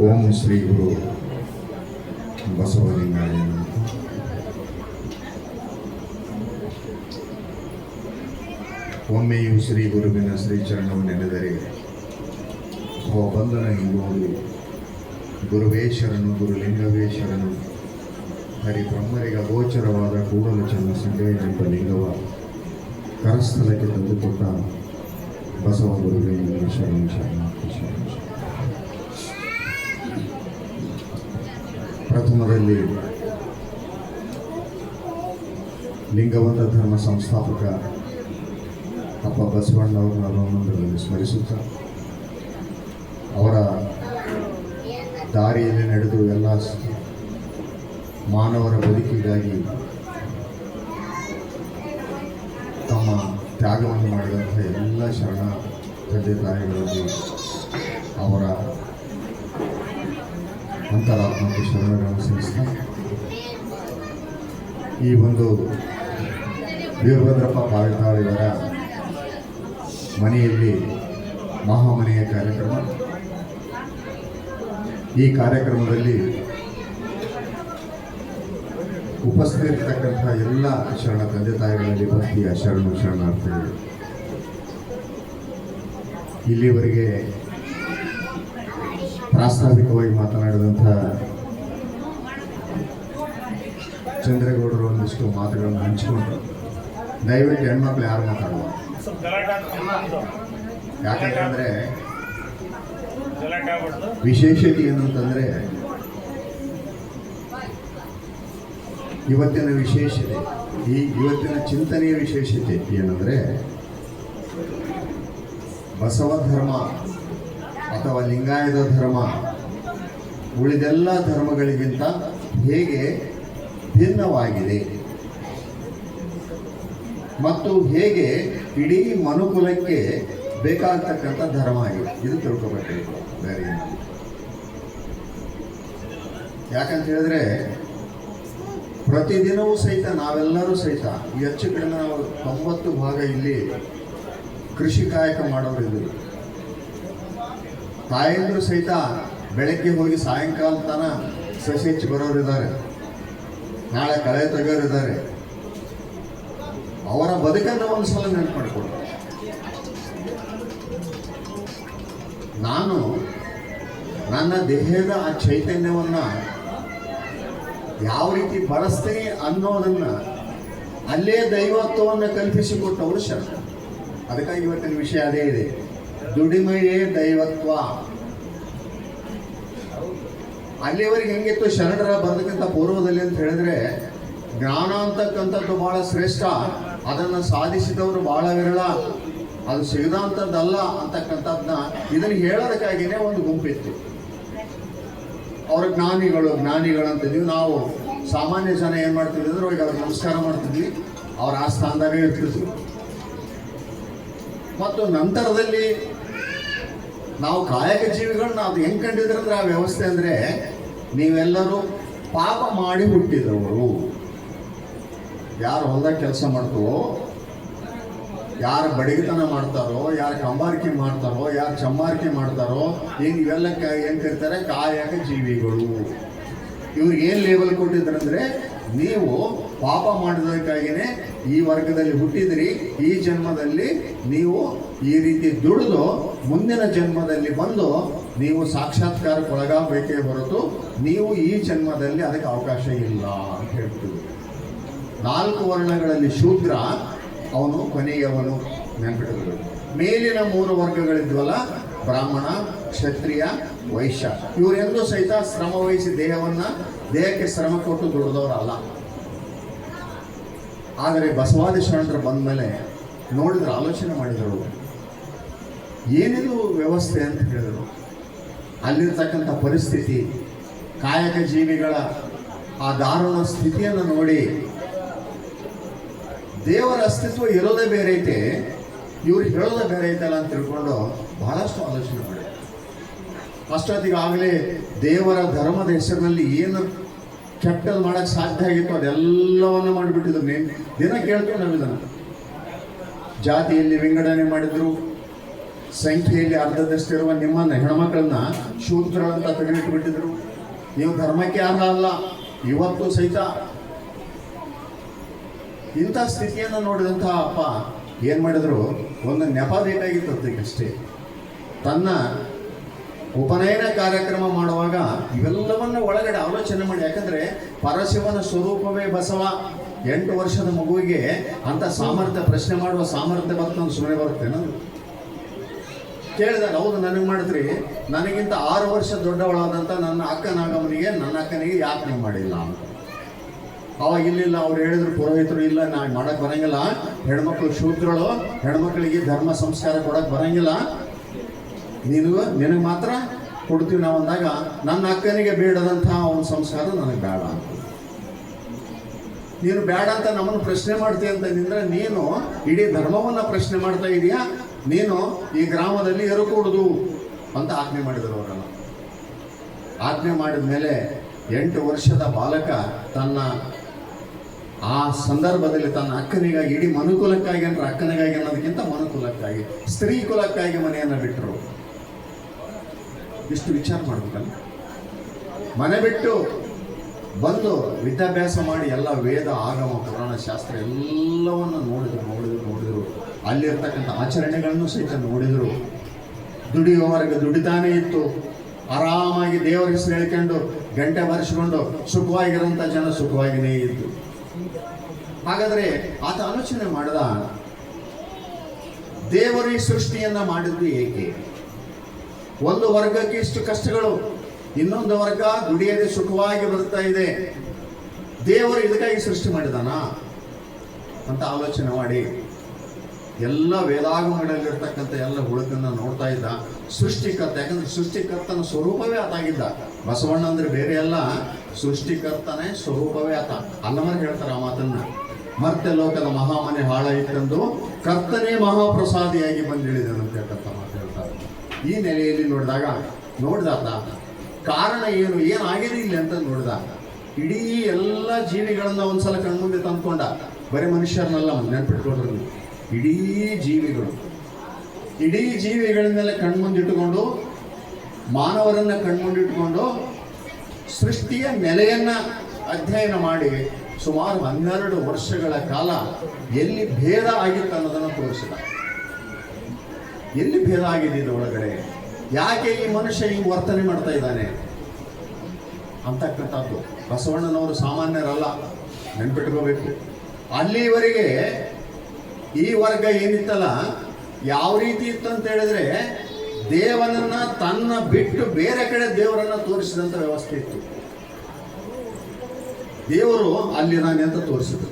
ಓಂ ಶ್ರೀ ಗುರು ಬಸವಲಿಂಗಾಯ ನಮಃ. ಒಮ್ಮೆಯೂ ಶ್ರೀ ಗುರುವಿನ ಶ್ರೀಚರಣವು ನೆನೆದರೆ ಬಂಧನ ಹಿಂಗೋದು. ಗುರುವೇ ಶರಣು, ಗುರುಲಿಂಗವೇ ಶರಣು. ಹರಿಬ್ರಹ್ಮರಿಗೆ ಅಗೋಚರವಾದ ಕೂಡಲು ಚೆನ್ನ ಸಂಗಯ್ಯನೆಂಬ ಲಿಂಗವ ಕರಸ್ಥಲಕ್ಕೆ ತಂದುಕೊಟ್ಟ ಬಸವ ಗುರುವೇ ಶರಣು ಶರಣಾರ್ಥಿ ಶರಣು. ಪ್ರಥಮದಲ್ಲಿ ಲಿಂಗವಂತ ಧರ್ಮ ಸಂಸ್ಥಾಪಕ ಅಪ್ಪ ಬಸವಣ್ಣವ್ರನ್ನ ಹನುಮಂತರಲ್ಲಿ ಸ್ಮರಿಸುತ್ತಾ ಅವರ ದಾರಿಯಲ್ಲಿ ನಡೆದು ಎಲ್ಲ ಮಾನವರ ಬದುಕಿಗಾಗಿ ತಮ್ಮ ತ್ಯಾಗವನ್ನು ಮಾಡಿದಂಥ ಎಲ್ಲ ಶರಣ ತಂದೆ ತಾಯಿಗಳಲ್ಲಿ ಅವರ ಅಂತರಾತ್ಮಕ್ಕೆ ಶರಣಗಳನ್ನು ಸಲ್ಲಿಸ್ತಾ ಈ ಒಂದು ವೀರಭದ್ರಪ್ಪ ಪಾರಿತಾಳಿಯವರ ಮನೆಯಲ್ಲಿ ಮಹಾಮನೆಯ ಕಾರ್ಯಕ್ರಮ. ಈ ಕಾರ್ಯಕ್ರಮದಲ್ಲಿ ಉಪಸ್ಥಿತರಿರ್ತಕ್ಕಂಥ ಎಲ್ಲ ಶರಣ ತಂದೆ ತಾಯಿಗಳಲ್ಲಿ ಭಕ್ತಿಯ ಶರಣು ಶರಣಾರ್ಥಿಗಳು. ಇಲ್ಲಿವರೆಗೆ ಪ್ರಾಸ್ತಾವಿಕವಾಗಿ ಮಾತನಾಡಿದಂಥ ಚಂದ್ರೇಗೌಡರು ಒಂದಿಷ್ಟು ಮಾತುಗಳನ್ನು ಹಂಚಿಕೊಂಡ್ರು. ದಯವಿಟ್ಟು ಹೆಣ್ಮಕ್ಳು ಯಾರು ಮಾತಾಡುವ, ಯಾಕಂತಂದರೆ ವಿಶೇಷತೆ ಏನಂತಂದರೆ ಇವತ್ತಿನ ವಿಶೇಷತೆ, ಇವತ್ತಿನ ಚಿಂತನೆಯ ವಿಶೇಷತೆ ಏನಂದರೆ ಬಸವ ಧರ್ಮ ಅಥವಾ ಲಿಂಗಾಯತ ಧರ್ಮ ಉಳಿದೆಲ್ಲ ಧರ್ಮಗಳಿಗಿಂತ ಹೇಗೆ ಭಿನ್ನವಾಗಿದೆ ಮತ್ತು ಹೇಗೆ ಇಡೀ ಮನುಕುಲಕ್ಕೆ ಬೇಕಾಗ್ತಕ್ಕಂಥ ಧರ್ಮ ಆಗಿದೆ. ಇದು ತಿಳ್ಕೊಬೇಕು. ಬೇರೆ ಯಾಕಂತ ಹೇಳಿದ್ರೆ ಪ್ರತಿದಿನವೂ ಸಹಿತ ನಾವೆಲ್ಲರೂ ಸಹಿತ ಹೆಚ್ಚು ಕಡಿಮೆ ನಾವು 90% ಇಲ್ಲಿ ಕೃಷಿ ಕಾಯಕ ಮಾಡೋರಿದ್ರು. ತಾಯಂದ್ರು ಸಹಿತ ಬೆಳಗ್ಗೆ ಹೋಗಿ ಸಾಯಂಕಾಲ ತನ ಸಸಿ ಹೆಚ್ಚಿ ಬರೋರಿದ್ದಾರೆ, ನಾಳೆ ಕಳೆ ತೆಗೋರಿದ್ದಾರೆ. ಅವರ ಬದುಕನ್ನು ಒಂದು ಸಲ ನೆನಪು ಮಾಡಿಕೊಡು. ನಾನು ನನ್ನ ದೇಹದ ಆ ಚೈತನ್ಯವನ್ನು ಯಾವ ರೀತಿ ಬಳಸ್ತೀನಿ ಅನ್ನೋದನ್ನು ಅಲ್ಲೇ ದೈವತ್ವವನ್ನು ಕಲ್ಪಿಸಿಕೊಟ್ಟವರು ಶರಣ. ಅದಕ್ಕಾಗಿ ಇವತ್ತಿನ ವಿಷಯ ಅದೇ ಇದೆ, ದುಡಿಮೆಯೇ ದೈವತ್ವ. ಅಲ್ಲಿವರೆಗೆ ಹೆಂಗಿತ್ತು ಶರಣರ ಬರೋದಕ್ಕಿಂತ ಪೂರ್ವದಲ್ಲಿ ಅಂತ ಹೇಳಿದ್ರೆ ಜ್ಞಾನ ಅಂತಕ್ಕಂಥದ್ದು ಬಹಳ ಶ್ರೇಷ್ಠ, ಅದನ್ನು ಸಾಧಿಸಿದವರು ಬಹಳ ವಿರಳ, ಅದು ಸಿಗದಂಥದ್ದಲ್ಲ ಅಂತಕ್ಕಂಥದ್ದನ್ನ ಇದನ್ನು ಹೇಳೋದಕ್ಕಾಗಿಯೇ ಒಂದು ಗುಂಪಿತ್ತು. ಅವ್ರ ಜ್ಞಾನಿಗಳು ಅಂತಿದ್ವಿ. ನಾವು ಸಾಮಾನ್ಯ ಜನ ಏನು ಮಾಡ್ತಿದ್ವಿ ಅಂದ್ರೆ ಈಗ ಅವ್ರಿಗೆ ನಮಸ್ಕಾರ ಮಾಡ್ತಿದ್ವಿ, ಅವ್ರ ಆ ಸ್ಥಾನದಾಗೇ ಇರ್ತಿದ್ವಿ. ಮತ್ತು ನಂತರದಲ್ಲಿ ನಾವು ಕಾಯಕ ಜೀವಿಗಳನ್ನ ಅದು ಹೆಂಗೆ ಕಂಡಿದ್ರೆ ಅಂದ್ರೆ ಆ ವ್ಯವಸ್ಥೆ ಅಂದರೆ ನೀವೆಲ್ಲರೂ ಪಾಪ ಮಾಡಿ ಹುಟ್ಟಿದವರು. ಯಾರು ಹೊಲದಾಗ ಕೆಲಸ ಮಾಡ್ತಾರೋ, ಯಾರು ಬಡಗಿತನ ಮಾಡ್ತಾರೋ, ಯಾರು ಕಂಬಾರಿಕೆ ಮಾಡ್ತಾರೋ, ಯಾರು ಚಮ್ಮಾರಿಕೆ ಮಾಡ್ತಾರೋ, ಇವೆಲ್ಲ ಏನು ಕರೀತಾರೆ ಕಾಯಕ ಜೀವಿಗಳು. ಇವ್ರಿಗೆ ಏನು ಲೇಬಲ್ ಕೊಟ್ಟಿದ್ರಂದ್ರೆ ನೀವು ಪಾಪ ಮಾಡಿದಕ್ಕಾಗಿಯೇ ಈ ವರ್ಗದಲ್ಲಿ ಹುಟ್ಟಿದ್ರಿ, ಈ ಜನ್ಮದಲ್ಲಿ ನೀವು ಈ ರೀತಿ ದುಡಿದು ಮುಂದಿನ ಜನ್ಮದಲ್ಲಿ ಬಂದು ನೀವು ಸಾಕ್ಷಾತ್ಕಾರಕ್ಕೆ ಒಳಗಾಗಬೇಕೇ ಹೊರತು ನೀವು ಈ ಜನ್ಮದಲ್ಲಿ ಅದಕ್ಕೆ ಅವಕಾಶ ಇಲ್ಲ ಅಂತ ಹೇಳ್ತೀವಿ. 4 ವರ್ಣಗಳಲ್ಲಿ ಶೂದ್ರ, ಅವನು ಕೊನೆಯವನು ನೆನಪಿಟ್ಟರು. ಮೇಲಿನ 3 ವರ್ಗಗಳಿದ್ವಲ್ಲ, ಬ್ರಾಹ್ಮಣ, ಕ್ಷತ್ರಿಯ, ವೈಶ್ಯ, ಇವರೆಂದೂ ಸಹಿತ ಶ್ರಮ ವಹಿಸಿ ದೇಹಕ್ಕೆ ಶ್ರಮ ಕೊಟ್ಟು ದುಡಿದವರಲ್ಲ. ಆದರೆ ಬಸವಾದಿ ಶರಣರು ಬಂದ ಮೇಲೆ ನೋಡಿದ್ರು, ಆಲೋಚನೆ ಮಾಡಿದರು, ಏನಿದು ವ್ಯವಸ್ಥೆ ಅಂತ ಹೇಳಿದರು. ಅಲ್ಲಿರ್ತಕ್ಕಂಥ ಪರಿಸ್ಥಿತಿ, ಕಾಯಕ ಜೀವಿಗಳ ಆ ದಾರುಣ ಸ್ಥಿತಿಯನ್ನು ನೋಡಿ ದೇವರ ಅಸ್ತಿತ್ವ ಇರೋದೇ ಬೇರೆ ಐತೆ, ಇವ್ರು ಹೇಳೋದೇ ಬೇರೆ ಐತಲ್ಲ ಅಂತ ತಿಳ್ಕೊಂಡು ಬಹಳಷ್ಟು ಆಲೋಚನೆ ಮಾಡಿ ಅಷ್ಟೊತ್ತಿಗಾಗಲೇ ದೇವರ ಧರ್ಮದ ಹೆಸರಿನಲ್ಲಿ ಏನು ಕೆಟ್ಟದ್ದು ಮಾಡೋಕ್ಕೆ ಸಾಧ್ಯ ಆಗಿತ್ತು ಅದೆಲ್ಲವನ್ನು ಮಾಡಿಬಿಟ್ಟಿದ್ರು. ದಿನ ಕೇಳ್ತೀವಿ ನಾವು ಇದನ್ನು. ಜಾತಿಯಲ್ಲಿ ವಿಂಗಡಣೆ ಮಾಡಿದ್ರು, ಸಂಖ್ಯೆಯಲ್ಲಿ ಅರ್ಧದಷ್ಟಿರುವ ನಿಮ್ಮನ್ನ ಹೆಣ್ಮಕ್ಳನ್ನ ಶೂದ್ರರಂತ ತೆಗೆದಿಟ್ಟುಬಿಟ್ಟಿದ್ರು. ನೀವು ಧರ್ಮಕ್ಕೆ ಅರ್ಹ ಅಲ್ಲ. ಇವತ್ತು ಸಹಿತ ಇಂಥ ಸ್ಥಿತಿಯನ್ನು ನೋಡಿದಂತಹ ಅಪ್ಪ ಏನು ಮಾಡಿದ್ರು, ಒಂದು ನೆಪ ಬೇಕಾಗಿತ್ತು ಅದಕ್ಕಷ್ಟೇ. ತನ್ನ ಉಪನಯನ ಕಾರ್ಯಕ್ರಮ ಮಾಡುವಾಗ ಇವೆಲ್ಲವನ್ನ ಒಳಗಡೆ ಆಲೋಚನೆ ಮಾಡಿ. ಯಾಕಂದ್ರೆ ಪರಶಿವನ ಸ್ವರೂಪವೇ ಬಸವ. 8 ವರ್ಷದ ಮಗುವಿಗೆ ಅಂತ ಸಾಮರ್ಥ್ಯ, ಪ್ರಶ್ನೆ ಮಾಡುವ ಸಾಮರ್ಥ್ಯ ಬರ್ತಂದು ಸುಮ್ಮನೆ ಬರುತ್ತೇನೆ ಕೇಳಿದಾಗ, ಹೌದು ನನಗೆ ಮಾಡಿದ್ರಿ, ನನಗಿಂತ 6 ವರ್ಷ ದೊಡ್ಡವಳಾದಂಥ ನನ್ನ ಅಕ್ಕನಿಗೆ ಯಾಕೆ ನೀವು ಮಾಡಿಲ್ಲ ಅಂತ. ಅವಾಗ ಇಲ್ಲ ಅವ್ರು ಹೇಳಿದ್ರು, ಪುರೋಹಿತರು, ಇಲ್ಲ ನಾನು ಮಾಡಕ್ ಬರಂಗಿಲ್ಲ, ಹೆಣ್ಮಕ್ಳು ಶೂದ್ರಗಳು, ಹೆಣ್ಮಕ್ಳಿಗೆ ಧರ್ಮ ಸಂಸ್ಕಾರ ಕೊಡಕ್ ಬರಂಗಿಲ್ಲ, ನಿನಗೆ ಮಾತ್ರ ಕೊಡ್ತೀವಿ ನಾವು ಅಂದಾಗ, ನನ್ನ ಅಕ್ಕನಿಗೆ ಬೇಡದಂತಹ ಒಂದು ಸಂಸ್ಕಾರ ನನಗೆ ಬೇಡ ಅಂತ. ನೀನು ಬೇಡ ಅಂತ ನಮ್ಮನ್ನು ಪ್ರಶ್ನೆ ಮಾಡ್ತೀಯ ಅಂತ ನಿಂದ್ರೆ ನೀನು ಇಡೀ ಧರ್ಮವನ್ನ ಪ್ರಶ್ನೆ ಮಾಡ್ತಾ ಇದೀಯಾ, ನೀನು ಈ ಗ್ರಾಮದಲ್ಲಿ ಎರಕೂಡುದು ಅಂತ ಆಜ್ಞೆ ಮಾಡಿದರು ಅವರನ್ನು. ಆಜ್ಞೆ ಮಾಡಿದ ಮೇಲೆ 8 ವರ್ಷದ ಬಾಲಕ ತನ್ನ ಆ ಸಂದರ್ಭದಲ್ಲಿ ತನ್ನ ಅಕ್ಕನಿಗಾಗಿ, ಇಡೀ ಮನುಕುಲಕ್ಕಾಗಿ ಅಂದ್ರೆ ಅಕ್ಕನಿಗಾಗಿ ಅನ್ನೋದಕ್ಕಿಂತ ಮನುಕುಲಕ್ಕಾಗಿ, ಸ್ತ್ರೀ ಕುಲಕ್ಕಾಗಿ ಮನೆಯನ್ನು ಬಿಟ್ಟರು. ಇಷ್ಟು ವಿಚಾರ ಮಾಡ್ಬೇಕಲ್ಲ. ಮನೆ ಬಿಟ್ಟು ಬಂದು ವಿದ್ಯಾಭ್ಯಾಸ ಮಾಡಿ ಎಲ್ಲ ವೇದ, ಆಗಮ, ಪುರಾಣ, ಶಾಸ್ತ್ರ ಎಲ್ಲವನ್ನು ನೋಡಿದ್ರು. ಅಲ್ಲಿರ್ತಕ್ಕಂಥ ಆಚರಣೆಗಳನ್ನು ಸಹಿತ ನೋಡಿದರು. ದುಡಿಯುವವರೆಗೆ ದುಡಿತಾನೇ ಇತ್ತು. ಆರಾಮಾಗಿ ದೇವರ ಹೆಸರು ಹೇಳ್ಕೊಂಡು ಗಂಟೆ ಬರೆಸ್ಕೊಂಡು ಸುಖವಾಗಿರೋಂಥ ಜನ ಸುಖವಾಗಿಯೇ ಇತ್ತು. ಹಾಗಾದರೆ ಆತ ಆಲೋಚನೆ ಮಾಡಿದ, ದೇವರು ಈ ಸೃಷ್ಟಿಯನ್ನ ಮಾಡಿದ್ದು ಏಕೆ? ಒಂದು ವರ್ಗಕ್ಕೆ ಇಷ್ಟು ಕಷ್ಟಗಳು, ಇನ್ನೊಂದು ವರ್ಗ ದುಡಿಯದೆ ಸುಖವಾಗಿ ಬರ್ತಾ ಇದೆ. ದೇವರು ಇದಕ್ಕಾಗಿ ಸೃಷ್ಟಿ ಮಾಡಿದಾನ ಅಂತ ಆಲೋಚನೆ ಮಾಡಿ ಎಲ್ಲ ವೇದಾಗಮಗಳಲ್ಲಿರ್ತಕ್ಕಂಥ ಎಲ್ಲ ಹುಡುಕನ್ನ ನೋಡ್ತಾ ಇದ್ದ. ಸೃಷ್ಟಿಕರ್ತ, ಯಾಕಂದ್ರೆ ಸೃಷ್ಟಿಕರ್ತನ ಸ್ವರೂಪವೇ ಆತಾಗಿದ್ದ. ಬಸವಣ್ಣ ಅಂದ್ರೆ ಬೇರೆ ಅಲ್ಲ, ಸೃಷ್ಟಿಕರ್ತನೇ ಸ್ವರೂಪವೇ ಆತ. ಅಲ್ಲಮರು ಹೇಳ್ತಾರೆ ಆ ಮಾತನ್ನ, ಮರ್ತ್ಯ ಲೋಕದ ಮಹಾಮನೆ ಹಾಳಾಯಿತೆಂದು ಕರ್ತನೇ ಮಹಾಪ್ರಸಾದಿಯಾಗಿ ಬಂದಿಳಿದನಂತ ಹೇಳ್ತಕ್ಕಂಥ ಮಾತು ಹೇಳ್ತಾರೆ. ಈ ನೆಲೆಯಲ್ಲಿ ನೋಡಿದಾತ ಕಾರಣ ಏನಾಗಿದೆ ಇಲ್ಲಿ ಅಂತ ನೋಡಿದ. ಇಡೀ ಎಲ್ಲ ಜೀವಿಗಳನ್ನ ಒಂದ್ಸಲ ಕಣ್ಮುಂದೆ ತಂದ್ಕೊಂಡ. ಬರೀ ಮನುಷ್ಯರನ್ನೆಲ್ಲ ನೆನ್ಪಿಟ್ಕೊಂಡ್ರು. ಇಡೀ ಜೀವಿಗಳನ್ನೆಲ್ಲ ಕಣ್ಮುಂದಿಟ್ಟುಕೊಂಡು, ಮಾನವರನ್ನ ಕಣ್ಮುಂದಿಟ್ಟುಕೊಂಡು ಸೃಷ್ಟಿಯ ನೆಲೆಯನ್ನ ಅಧ್ಯಯನ ಮಾಡಿ ಸುಮಾರು 12 ವರ್ಷಗಳ ಕಾಲ ಎಲ್ಲಿ ಭೇದ ಆಗಿತ್ತು ಅನ್ನೋದನ್ನು ತೋರಿಸಿದ. ಎಲ್ಲಿ ಭೇದ ಆಗಿದೆ ಇದು ಒಳಗಡೆ, ಯಾಕೆ ಈ ಮನುಷ್ಯ ಹಿಂಗೆ ವರ್ತನೆ ಮಾಡ್ತಾ ಇದ್ದಾನೆ ಅಂತಕ್ಕಂಥದ್ದು. ಬಸವಣ್ಣನವರು ಸಾಮಾನ್ಯರಲ್ಲ, ನೆನ್ಪಿಟ್ಕೋಬೇಕು. ಅಲ್ಲಿವರೆಗೆ ಈ ವರ್ಗ ಏನಿತ್ತಲ್ಲ, ಯಾವ ರೀತಿ ಇತ್ತು ಅಂತ ಹೇಳಿದ್ರೆ, ದೇವನನ್ನ ತನ್ನ ಬಿಟ್ಟು ಬೇರೆ ಕಡೆ ದೇವರನ್ನ ತೋರಿಸಿದಂಥ ವ್ಯವಸ್ಥೆ ಇತ್ತು. ದೇವರು ಅಲ್ಲಿದ್ದಾನೆ ಅಂತ ತೋರಿಸಿದ್ರು.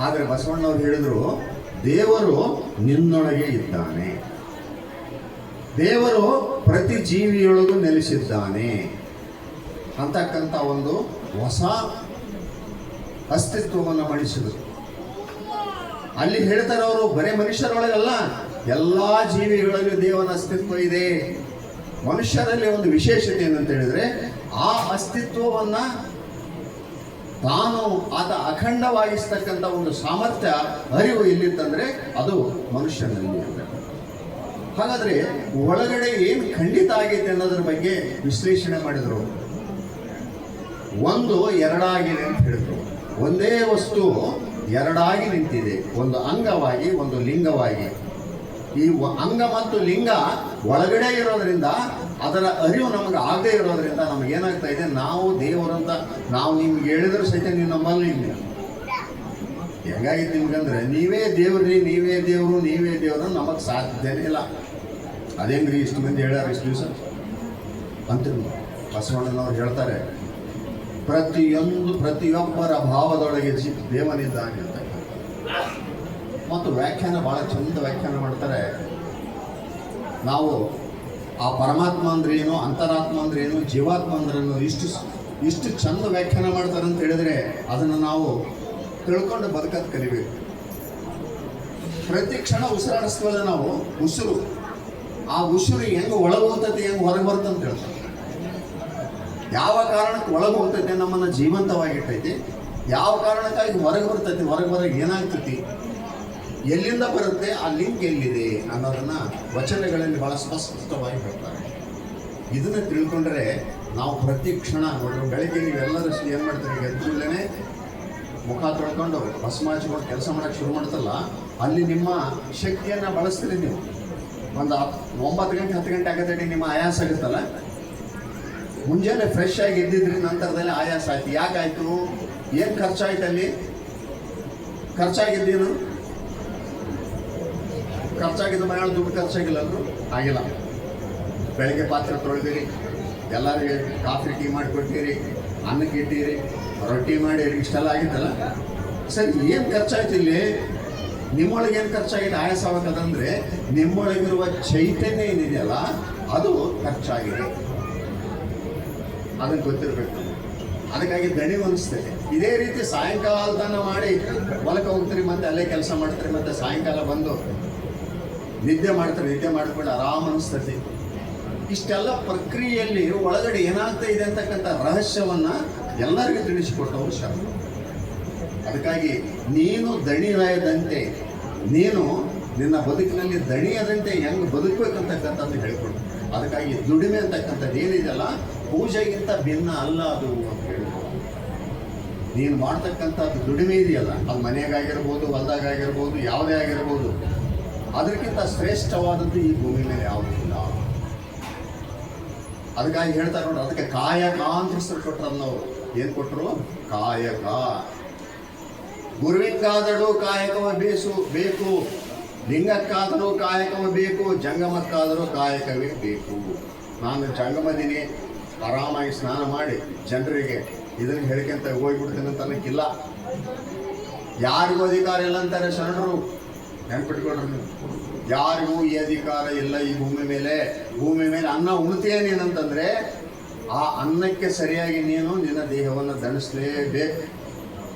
ಆದರೆ ಬಸವಣ್ಣವ್ರು ಹೇಳಿದ್ರು, ದೇವರು ನಿನ್ನೊಳಗೆ ಇದ್ದಾನೆ, ದೇವರು ಪ್ರತಿ ಜೀವಿಯೊಳಗೂ ನೆಲೆಸಿದ್ದಾನೆ ಅಂತಕ್ಕಂಥ ಒಂದು ಹೊಸ ಅಸ್ತಿತ್ವವನ್ನು ಮಡಿಸಿದರು. ಅಲ್ಲಿ ಹೇಳ್ತಾರೆ ಅವರು, ಬರೀ ಮನುಷ್ಯರೊಳಗಲ್ಲ, ಎಲ್ಲಾ ಜೀವಿಗಳಲ್ಲೂ ದೇವನ ಅಸ್ತಿತ್ವ ಇದೆ. ಮನುಷ್ಯರಲ್ಲಿ ಒಂದು ವಿಶೇಷತೆ ಏನಂತ ಹೇಳಿದ್ರೆ, ಆ ಅಸ್ತಿತ್ವವನ್ನ ತಾನು ಆತ ಅಖಂಡವಾಗಿಸ್ತಕ್ಕಂಥ ಒಂದು ಸಾಮರ್ಥ್ಯ, ಅರಿವು ಎಲ್ಲಿತ್ತಂದ್ರೆ ಅದು ಮನುಷ್ಯನಲ್ಲಿ. ಹಾಗಾದ್ರೆ ಒಳಗಡೆ ಏನು ಖಂಡಿತ ಆಗೈತೆ ಅನ್ನೋದ್ರ ಬಗ್ಗೆ ವಿಶ್ಲೇಷಣೆ ಮಾಡಿದ್ರು. ಒಂದು ಎರಡಾಗಿದೆ ಅಂತ ಹೇಳಿದ್ರು. ಒಂದೇ ವಸ್ತು ಎರಡಾಗಿ ನಿಂತಿದೆ, ಒಂದು ಅಂಗವಾಗಿ, ಒಂದು ಲಿಂಗವಾಗಿ. ಈ ಅಂಗ ಮತ್ತು ಲಿಂಗ ಒಳಗಡೆ ಇರೋದ್ರಿಂದ, ಅದರ ಅರಿವು ನಮಗೆ ಆಗದೆ ಇರೋದ್ರಿಂದ ನಮಗೇನಾಗ್ತಾ ಇದೆ, ನಾವು ದೇವರಂತ ನಾವು ನಿಮ್ಗೆ ಹೇಳಿದ್ರು ಸಹಿತ ನೀವು ನಮ್ಮಲ್ಲಿ ಇಲ್ಲ. ಹೆಂಗಾಗಿತ್ತು ನಿಮ್ಗಂದ್ರೆ, ನೀವೇ ದೇವ್ರಿ, ನೀವೇ ದೇವರು ನಮಗೆ ಸಾಧ್ಯನೇ ಇಲ್ಲ. ಅದೇಂಗ್ರಿ ಇಷ್ಟು ಮಂದಿ ಹೇಳ್ಯಾರ ಇಷ್ಟು ದಿವಸ ಅಂತ ಬಸವಣ್ಣನವ್ರು ಹೇಳ್ತಾರೆ, ಪ್ರತಿಯೊಬ್ಬರ ಭಾವದೊಳಗೆ ದೇವನಿದ್ದಾನೆ ಅಂತ. ಮತ್ತು ವ್ಯಾಖ್ಯಾನ ಬಹಳ ಚಂದ ವ್ಯಾಖ್ಯಾನ ಮಾಡ್ತಾರೆ. ನಾವು ಆ ಪರಮಾತ್ಮ ಅಂದ್ರೆ ಏನು, ಅಂತರಾತ್ಮ ಅಂದ್ರೆ ಏನು, ಜೀವಾತ್ಮ ಅಂದ್ರೇನು, ಇಷ್ಟು ಚಂದ ವ್ಯಾಖ್ಯಾನ ಮಾಡ್ತಾರೆ ಅಂತ ಹೇಳಿದ್ರೆ ಅದನ್ನು ನಾವು ತಿಳ್ಕೊಂಡು ಬದುಕದ್ ಕಲಿಬೇಕು. ಪ್ರತಿ ಕ್ಷಣ ಉಸಿರಾಡಿಸ್ತೀವಲ್ಲ ನಾವು, ಉಸಿರು, ಆ ಉಸಿರು ಹೆಂಗೆ ಒಳಗೆ ಹೋಗ್ತೈತೆ, ಹೆಂಗೆ ಹೊರಗೆ ಬರ್ತಂತ ಹೇಳ್ತಾರೆ. ಯಾವ ಕಾರಣಕ್ಕೆ ಒಳಗೆ ಹೋಗ್ತೈತೆ, ನಮ್ಮನ್ನು ಜೀವಂತವಾಗಿರ್ತೈತಿ. ಯಾವ ಕಾರಣಕ್ಕಾಗಿ ಹೊರಗೆ ಬರ್ತೈತಿ, ಹೊರಗೆ ಏನಾಗ್ತೈತಿ ಎಲ್ಲಿಂದ ಬರುತ್ತೆ, ಆ ಲಿಂಕ್ ಎಲ್ಲಿದೆ ಅನ್ನೋದನ್ನ ವಚನಗಳಲ್ಲಿ ಬಹಳ ಸ್ಪಷ್ಟವಾಗಿ ಹೇಳ್ತಾರೆ. ಇದನ್ನ ತಿಳ್ಕೊಂಡ್ರೆ ನಾವು ಪ್ರತಿ ಕ್ಷಣ ನೋಡ್ರಿ, ಬೆಳಗ್ಗೆ ನೀವೆಲ್ಲರೂ ಏನು ಮಾಡ್ತೀರಿ, ಎದ್ದುಳ್ಳೇ ಮುಖ ತೊಳ್ಕೊಂಡು ಭಸ್ಮ ಹಚ್ಕೊಂಡು ಕೆಲಸ ಮಾಡೋಕ್ಕೆ ಶುರು ಮಾಡ್ತಲ್ಲ, ಅಲ್ಲಿ ನಿಮ್ಮ ಶಕ್ತಿಯನ್ನು ಬಳಸ್ತೀರಿ. ನೀವು ಒಂದು 9 ಗಂಟೆ 10 ಗಂಟೆ ಆಗತ್ತೆ ನಿಮ್ಮ ಆಯಾಸ ಆಗುತ್ತಲ್ಲ, ಮುಂಜಾನೆ ಫ್ರೆಶ್ ಆಗಿ ಎದ್ದಿದ್ರಿ, ನಂತರದಲ್ಲಿ ಆಯಾಸ ಆಯ್ತು. ಯಾಕಾಯ್ತು? ಏನು ಖರ್ಚಾಯ್ತು ಅಲ್ಲಿ? ಖರ್ಚಾಗಿದ್ದೇನು? ಖರ್ಚಾಗಿದ್ದು ಮನೆಯೊಳಗೆ ದುಡ್ಡು ಖರ್ಚಾಗಿಲ್ಲ ಅಂದ್ರು ಆಗಿಲ್ಲ. ಬೆಳಗ್ಗೆ ಪಾತ್ರೆ ತೊಳೆದಿರಿ, ಎಲ್ಲರಿಗೆ ಕಾಫಿ ಟೀ ಮಾಡಿಕೊಟ್ಟಿರಿ, ಅನ್ನಕ್ಕೆ ಇಟ್ಟಿರಿ, ರೊಟ್ಟಿ ಮಾಡಿರಿ, ಇಷ್ಟೆಲ್ಲ ಆಗಿತ್ತಲ್ಲ. ಸರಿ, ಏನು ಖರ್ಚಾಯ್ತು ಇಲ್ಲಿ? ನಿಮ್ಮೊಳಗೆ ಏನು ಖರ್ಚಾಗಿದೆ? ಆಯಾಸ ಆಗಬೇಕಂದ್ರೆ ನಿಮ್ಮೊಳಗಿರುವ ಚೈತನ್ಯ ಏನಿದೆಯಲ್ಲ ಅದು ಖರ್ಚಾಗಿದೆ. ಅದನ್ನು ಗೊತ್ತಿರಬೇಕು. ಅದಕ್ಕಾಗಿ ದಣಿವು ಅನಿಸ್ತದೆ. ಇದೇ ರೀತಿ ಸಾಯಂಕಾಲದನ್ನ ಮಾಡಿ ಹೊಲಕ್ಕೆ ಹೋಗ್ತೀರಿ, ಮತ್ತೆ ಅಲ್ಲೇ ಕೆಲಸ ಮಾಡ್ತೀರಿ, ಮತ್ತೆ ಸಾಯಂಕಾಲ ಬಂದು ನಿದ್ದೆ ಮಾಡ್ತಾರೆ. ನಿದ್ದೆ ಮಾಡ್ಕೊಂಡು ಆರಾಮ ಅನಿಸ್ತತಿ. ಇಷ್ಟೆಲ್ಲ ಪ್ರಕ್ರಿಯೆಯಲ್ಲಿ ಒಳಗಡೆ ಏನಾಗ್ತಾ ಇದೆ ಅಂತಕ್ಕಂಥ ರಹಸ್ಯವನ್ನ ಎಲ್ಲರಿಗೂ ತಿಳಿಸಿಕೊಟ್ಟವರು ಶರಣ. ಅದಕ್ಕಾಗಿ ನೀನು ದಣಿಯಾಯದಂತೆ, ನೀನು ನಿನ್ನ ಬದುಕಿನಲ್ಲಿ ದಣಿಯದಂತೆ ಹೆಂಗೆ ಬದುಕಬೇಕಂತಕ್ಕಂಥದ್ದು ಹೇಳಿಕೊಡು. ಅದಕ್ಕಾಗಿ ದುಡಿಮೆ ಅಂತಕ್ಕಂಥದ್ದು ಏನಿದೆಯಲ್ಲ ಪೂಜೆಗಿಂತ ಭಿನ್ನ ಅಲ್ಲ ಅದು ಅಂತ ಹೇಳಿದ್ರು. ನೀನು ಮಾಡ್ತಕ್ಕಂಥದ್ದು ದುಡಿಮೆ ಇದೆಯಲ್ಲ, ಅದು ಮನೆಯಾಗಿರ್ಬೋದು, ಹೊಲದಾಗಿರ್ಬೋದು, ಯಾವುದೇ ಆಗಿರ್ಬೋದು, ಅದಕ್ಕಿಂತ ಶ್ರೇಷ್ಠವಾದದ್ದು ಈ ಭೂಮಿ ಮೇಲೆ ಯಾವುದೂ ಇಲ್ಲ. ಅದಕ್ಕಾಗಿ ಹೇಳ್ತಾರೆ ನೋಡ್ರಿ, ಅದಕ್ಕೆ ಕಾಯಕ ಅಂತ ಹೆಸರು ಕೊಟ್ಟರು. ಅವರು ಏನು ಕೊಟ್ಟರು? ಕಾಯಕ. ಗುರುವಿಗಾದರೂ ಕಾಯಕವ ಬೇಕು, ಲಿಂಗಕ್ಕಾದರೂ ಕಾಯಕವ ಬೇಕು, ಜಂಗಮಕ್ಕಾದರೂ ಕಾಯಕವೇ ಬೇಕು. ನಾನು ಜಂಗಮದಿನಿ, ಆರಾಮಾಗಿ ಸ್ನಾನ ಮಾಡಿ ಜನರಿಗೆ ಇದನ್ನು ಹೇಳ್ಕೊಂತ ಹೋಗ್ಬಿಡ್ತೀನಿ ಅಂತ ಅನ್ನಕ್ಕಿಲ್ಲ. ಯಾರಿಗೂ ಅಧಿಕಾರ ಇಲ್ಲ ಅಂತಾರೆ ಶರಣರು. ನೆನ್ಪಿಟ್ಕೊಡ್ರಿ ನೀವು, ಯಾರಿಗೂ ಈ ಅಧಿಕಾರ ಇಲ್ಲ ಈ ಭೂಮಿ ಮೇಲೆ. ಭೂಮಿ ಮೇಲೆ ಅನ್ನ ಉಣ್ತೀಯ ನೀನಂತಂದ್ರೆ ಆ ಅನ್ನಕ್ಕೆ ಸರಿಯಾಗಿ ನೀನು ನಿನ್ನ ದೇಹವನ್ನು ದಂಡಿಸಲೇಬೇಕು.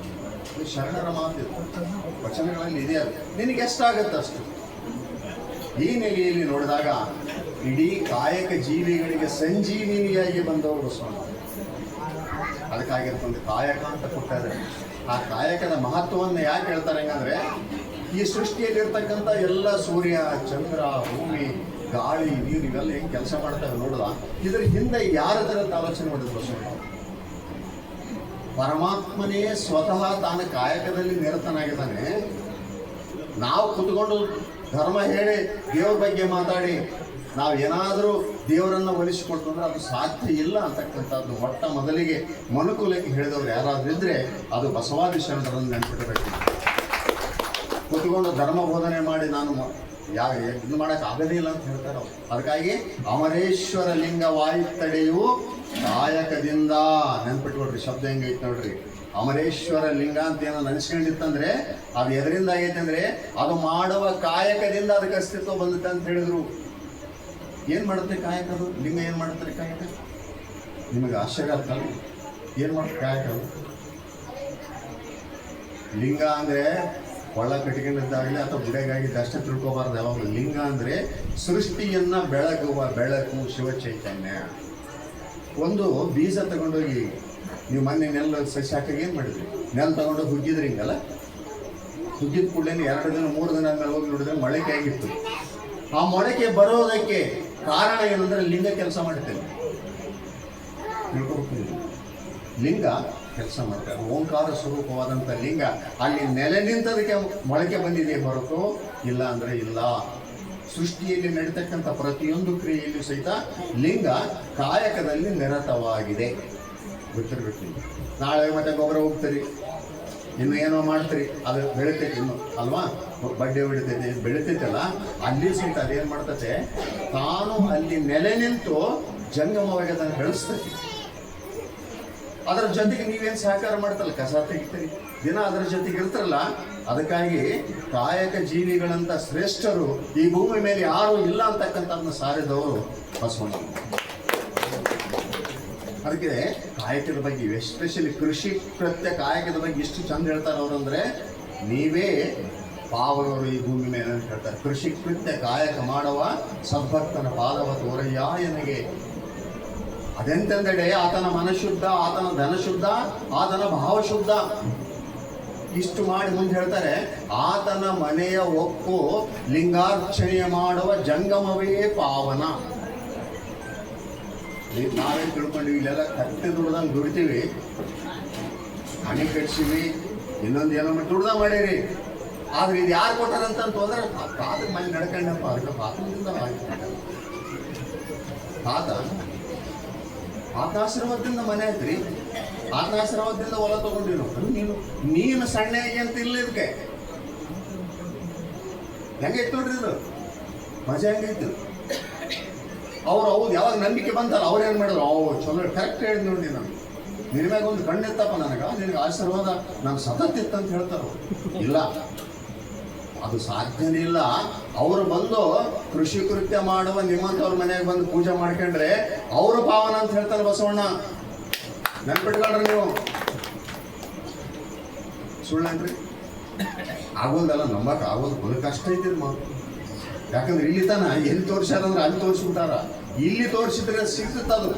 ಶರಣರ ಮಾತು ವಚನಗಳಲ್ಲಿ ಇದೆ. ಅದು ನಿನಗೆ ಎಷ್ಟಾಗತ್ತೆ ಅಷ್ಟು. ಈ ನೆಲೆಯಲ್ಲಿ ನೋಡಿದಾಗ ಇಡೀ ಕಾಯಕ ಜೀವಿಗಳಿಗೆ ಸಂಜೀವಿನಿಯಾಗಿ ಬಂದವರು ಸ್ವಾಮಿ. ಅದಕ್ಕಾಗಿರ್ತಂದು ಕಾಯಕ ಅಂತ ಕೊಟ್ಟಾರೆ. ಆ ಕಾಯಕದ ಮಹತ್ವವನ್ನು ಯಾಕೆ ಹೇಳ್ತಾರೆ ಹಂಗಂದ್ರೆ, ಈ ಸೃಷ್ಟಿಯಲ್ಲಿರ್ತಕ್ಕಂಥ ಎಲ್ಲ ಸೂರ್ಯ, ಚಂದ್ರ, ಭೂಮಿ, ಗಾಳಿ, ನೀರು ಇವೆಲ್ಲ ಹೆಂಗೆ ಕೆಲಸ ಮಾಡ್ತಾರೆ ನೋಡುವ. ಇದ್ರ ಹಿಂದೆ ಯಾರದರ ಆಲೋಚನೆ ಮಾಡಿದ್ರು ಸ್ವಾಮಿ? ಪರಮಾತ್ಮನೇ ಸ್ವತಃ ತಾನು ಕಾಯಕದಲ್ಲಿ ನಿರತನಾಗಿದ್ದಾನೆ. ನಾವು ಕುತ್ಕೊಂಡು ಧರ್ಮ ಹೇಳಿ ದೇವ್ರ ಬಗ್ಗೆ ಮಾತಾಡಿ ನಾವು ಏನಾದರೂ ದೇವರನ್ನು ಒಲಿಸಿಕೊಟ್ಟು ಅಂದ್ರೆ ಅದು ಸಾಧ್ಯ ಇಲ್ಲ ಅಂತಕ್ಕಂಥದ್ದು ಮೊಟ್ಟ ಮೊದಲಿಗೆ ಮನುಕುಲಕ್ಕೆ ಹೇಳಿದವರು ಯಾರಾದರೂ ಇದ್ದರೆ ಅದು ಬಸವಾದಿ ಶರಣರನ್ನು ನೆನಪಿಡಬೇಕು. ಕುತ್ಕೊಂಡು ಧರ್ಮ ಬೋಧನೆ ಮಾಡಿ ನಾನು ಇದು ಮಾಡೋಕ್ಕೆ ಆಗೋದಿಲ್ಲ ಅಂತ ಹೇಳ್ತಾರೆ ಅವರು. ಅದಕ್ಕಾಗಿ ಅಮರೇಶ್ವರ ಲಿಂಗ ವಾಯುತ್ತಡೆಯು ಕಾಯಕದಿಂದ, ನೆನ್ಪಿಟ್ಕೊಡ್ರಿ, ಶಬ್ದ ಹೆಂಗೈತೆ ನೋಡ್ರಿ. ಅಮರೇಶ್ವರ ಲಿಂಗ ಅಂತ ಏನೋ ನೆನೆಸ್ಕೊಂಡಿತ್ತಂದ್ರೆ ಅದು ಎದರಿಂದ ಆಗೈತೆ ಅಂದ್ರೆ ಅದು ಮಾಡುವ ಕಾಯಕದಿಂದ ಅದಕ್ಕೆ ಅಸ್ತಿತ್ವ ಬಂದಿತ್ತು ಅಂತ ಹೇಳಿದ್ರು. ಏನು ಮಾಡುತ್ತೆ ಕಾಯಕದು? ಲಿಂಗ ಏನು ಮಾಡುತ್ತಾರೆ ಕಾಯಕ? ನಿಮಗೆ ಆಶ್ಚರ್ಯ ಆಗ್ತಲ್ಲ, ಏನು ಮಾಡುತ್ತೆ ಕಾಯಕ? ಲಿಂಗ ಅಂದರೆ ಒಳ ಕಟ್ಟಿಕೊಂಡಿದ್ದಾಗಲಿ ಅಥವಾ ಬುಡೆಗಾಗಿದ್ದು ಅಷ್ಟೇ ತಿಳ್ಕೊಬಾರ್ದು. ಯಾವಾಗ ಲಿಂಗ ಅಂದರೆ ಸೃಷ್ಟಿಯನ್ನು ಬೆಳಗುವ ಬೆಳಕು, ಶಿವಚೈತನ್ಯ. ಒಂದು ಬೀಜ ತಗೊಂಡೋಗಿ ನೀವು ಮೊನ್ನೆ ನೆಲ್ಲ ಸಸಿ ಹಾಕಾಗ ಏನು ಮಾಡಿದ್ರಿ? ನೆಲ ತಗೊಂಡೋಗಿ ಹುಗ್ಗಿದ್ರಿ, ಹಿಂಗಲ್ಲ ಹುಗ್ಗಿದ ಕೂಡಲೇ 2 ದಿನ 3 ದಿನ ಆದ್ಮೇಲೆ ಹೋಗಿ ನೋಡಿದ್ರೆ ಮೊಳಕೆ ಆಗಿತ್ತು. ಆ ಮೊಳಕೆ ಬರೋದಕ್ಕೆ ಕಾರಣ ಏನಂದ್ರೆ ಲಿಂಗ ಕೆಲಸ ಮಾಡುತ್ತೇನೆ. ತಿಳ್ಕೊಬೇಕು, ಲಿಂಗ ಕೆಲಸ ಮಾಡ್ತಾರೆ. ಓಂಕಾರ ಸ್ವರೂಪವಾದಂಥ ಲಿಂಗ ಅಲ್ಲಿ ನೆಲೆ ನಿಂತದಕ್ಕೆ ಮೊಳಕೆ ಬಂದಿದೆ ಹೊರತು ಇಲ್ಲ ಅಂದರೆ ಇಲ್ಲ. ಸೃಷ್ಟಿಯಲ್ಲಿ ನಡೀತಕ್ಕಂಥ ಪ್ರತಿಯೊಂದು ಕ್ರಿಯೆಯಲ್ಲೂ ಸಹಿತ ಲಿಂಗ ಕಾಯಕದಲ್ಲಿ ನಿರತವಾಗಿದೆ. ಗೊತ್ತಿರಬೇಕು. ನಾಳೆ ಮತ್ತೆ ಗೊಬ್ಬರ ಹೋಗ್ತೀರಿ, ಇನ್ನು ಏನೋ ಮಾಡ್ತೀರಿ, ಅದು ಬೆಳಿತೈತಿ ಇನ್ನು ಅಲ್ವಾ, ಬಡ್ಡೆ ಹೊಡಿತೈತಿ, ಬೆಳಿತೈತಲ್ಲ, ಅಲ್ಲಿ ಸಹಿತ ಅದೇನು ಮಾಡ್ತೈತೆ, ತಾನು ಅಲ್ಲಿ ನೆಲೆ ನಿಂತು ಜಂಗಮವಾಗಿ ಅದನ್ನು ಬೆಳೆಸ್ತೈತಿ. ಅದರ ಜೊತೆಗೆ ನೀವೇನು ಸಹಕಾರ ಮಾಡ್ತಲ್ಲ, ಕಸ ತೆಗಿತೀರಿ, ದಿನ ಅದರ ಜೊತೆಗೆ ಇರ್ತಾರಲ್ಲ. ಅದಕ್ಕಾಗಿ ಕಾಯಕ ಜೀವಿಗಳಂತ ಶ್ರೇಷ್ಠರು ಈ ಭೂಮಿ ಮೇಲೆ ಯಾರು ಇಲ್ಲ ಅಂತಕ್ಕಂಥದ್ದನ್ನ ಸಾರಿದವರು ಬಸವಣ್ಣ. ಅದಕ್ಕೆ ಕಾಯಕದ ಬಗ್ಗೆ, ಎಸ್ಪೆಷಲಿ ಕೃಷಿ ಕೃತ್ಯ ಕಾಯಕದ ಬಗ್ಗೆ ಎಷ್ಟು ಚಂದ ಹೇಳ್ತಾರೆ ಅವರಂದ್ರೆ, ನೀವೇ ಪಾವನವರು ಈ ಭೂಮಿ ಮೇಲೆ ಅಂತ ಹೇಳ್ತಾರೆ. ಕೃಷಿ ಕೃತ್ಯ ಕಾಯಕ ಮಾಡುವ ಸದ್ಭಕ್ತನ ಪಾದವ ತೋರಯ್ಯ ಎನಗೆ. ಅದೆಂತೆಂದೆಡೆ ಆತನ ಮನಶುದ್ಧ, ಆತನ ಧನಶುದ್ಧ, ಆತನ ಭಾವಶುದ್ಧ. ಇಷ್ಟು ಮಾಡಿ ಮುಂದೆ ಹೇಳ್ತಾರೆ, ಆತನ ಮನೆಯ ಒಕ್ಕು ಲಿಂಗಾರ್ಚನೆಯ ಮಾಡುವ ಜಂಗಮವೇ ಪಾವನ. ನಾವೇ ತಿಳ್ಕೊಂಡಿವಿ, ಇಲ್ಲೆಲ್ಲ ಕತ್ತೆ ದುಡ್ದಂಗೆ ದುಡಿತೀವಿ, ಹಣಿ ಕಟ್ಸಿವಿ, ಇನ್ನೊಂದು ಏನೋ ದುಡ್ದ ಮಾಡೀರಿ. ಆದ್ರೆ ಇದು ಯಾರು ಕೊಟ್ಟಾರಂತಂತ ಹೋದ್ರೆ ಪಾದ ಮನೆ ನಡ್ಕೊಂಡಪ್ಪ, ಅದಕ್ಕೆ ಪಾತ್ರದಿಂದ ಆತಾಶ್ರಮದಿಂದ ಮನೆ ಐತ್ರಿ, ಆತಾಶ್ರಮದಿಂದ ಹೊಲ ತಗೊಂಡಿವಿ ನಾವು. ನೀನು ಸಣ್ಣ ಅಂತ ಇಲ್ಲ, ಇದಕ್ಕೆ ಹೆಂಗೈತೆ ನೋಡ್ರಿ, ಇದು ಮಜಾ ಹೆಂಗೈತು. ಅವ್ರು ಹೌದು ಯಾವಾಗ ನಂಬಿಕೆ ಬಂತಲ್ಲ, ಅವ್ರೇನು ಮಾಡಿದ್ರು, ಚಲೋ ಕರೆಕ್ಟ್ ಹೇಳಿ ನೋಡಿ, ನಾನು ನಿನ್ನ ಮ್ಯಾಗ ಒಂದು ಕಣ್ಣಿತ್ತಪ್ಪ ನನಗೆ, ನಿನಗೆ ಆಶೀರ್ವಾದ ನಾನು ಸತತ್ತಿತ್ತಂತ ಹೇಳ್ತಾರೋ. ಇಲ್ಲ, ಅದು ಸಾಧ್ಯನೇ ಇಲ್ಲ. ಅವರು ಬಂದು ಕೃಷಿ ಕೃತ್ಯ ಮಾಡುವ ನಿಮ್ಮಂತವ್ರ ಮನೆಯಾಗ ಬಂದು ಪೂಜೆ ಮಾಡ್ಕೊಂಡ್ರೆ ಅವರು ಪಾವನ ಅಂತ ಹೇಳ್ತಾರೆ ಬಸವಣ್ಣ. ನೆನ್ಪಿಟ್ಕೊಳ್ರಿ ನೀವು, ಸುಳ್ಳನ್ರಿ ಆಗೋದಲ್ಲ, ನಂಬಕ್ ಆಗೋದು ಬಲು ಕಷ್ಟ ಐತಿರಿ ಮಾತು. ಯಾಕಂದ್ರೆ ಇಲ್ಲಿ ತನ ಎಲ್ಲಿ ತೋರಿಸ್ಯಾರಂದ್ರೆ ಅಲ್ಲಿ ತೋರಿಸ್ಬಿಟ್ಟಾರ. ಇಲ್ಲಿ ತೋರಿಸಿದ್ರೆ ಸಿಗ್ತಿತ್ತದು,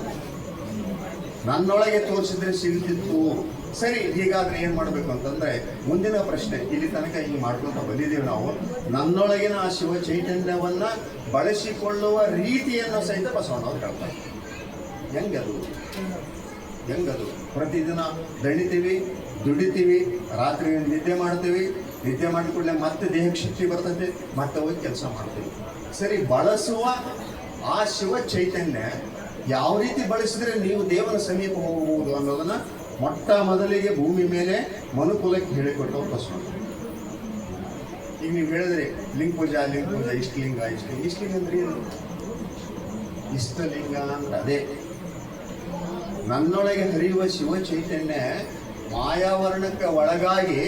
ನನ್ನೊಳಗೆ ತೋರಿಸಿದ್ರೆ ಸಿಗ್ತಿತ್ತು. ಸರಿ, ಹೀಗಾದ್ರೆ ಏನ್ ಮಾಡ್ಬೇಕು ಅಂತಂದ್ರೆ ಮುಂದಿನ ಪ್ರಶ್ನೆ, ಇಲ್ಲಿ ತನಕ ಹಿಂಗೆ ಮಾಡ್ಕೊಂತ ಬಂದಿದ್ದೀವಿ ನಾವು. ನನ್ನೊಳಗಿನ ಆ ಶಿವ ಚೈತನ್ಯವನ್ನ ಬಳಸಿಕೊಳ್ಳುವ ರೀತಿಯನ್ನು ಸಹಿತ ಬಸವಣ್ಣವ್ರು ಹೇಳ್ತಾರೆ. ಹೆಂಗದು ಪ್ರತಿದಿನ ದಣಿತೀವಿ, ದುಡಿತೀವಿ, ರಾತ್ರಿ ನಿದ್ದೆ ಮಾಡ್ತೀವಿ, ನಿದ್ದೆ ಮಾಡಿದ ಕೂಡಲೇ ಮತ್ತೆ ದೇಹಕ್ಕೆ ಶಕ್ತಿ ಬರ್ತದೆ, ಮತ್ತೆ ಹೋಗಿ ಕೆಲಸ ಮಾಡ್ತೀವಿ. ಸರಿ, ಬಳಸುವ ಆ ಶಿವ ಚೈತನ್ಯ ಯಾವ ರೀತಿ ಬಳಸಿದ್ರೆ ನೀವು ದೇವರ ಸಮೀಪ ಹೋಗಬಹುದು ಅನ್ನೋದನ್ನ ಮೊಟ್ಟ ಮೊದಲಿಗೆ ಭೂಮಿ ಮೇಲೆ ಮನುಕುಲಕ್ಕೆ ಹೇಳಿಕೊಟ್ಟವ್ರು ಬಸವಣ್ಣ. ಈಗ ನೀವು ಹೇಳಿದ್ರಿ ಲಿಂಗ ಪೂಜಾ, ಇಷ್ಟಲಿಂಗ ಅಂದ್ರೆ ಏನು? ಇಷ್ಟಲಿಂಗ ಅಂತ ಅದೇ ನನ್ನೊಳಗೆ ಹರಿಯುವ ಶಿವ ಚೈತನ್ಯ ಮಾಯಾವರ್ಣಕ್ಕೆ ಒಳಗಾಗಿ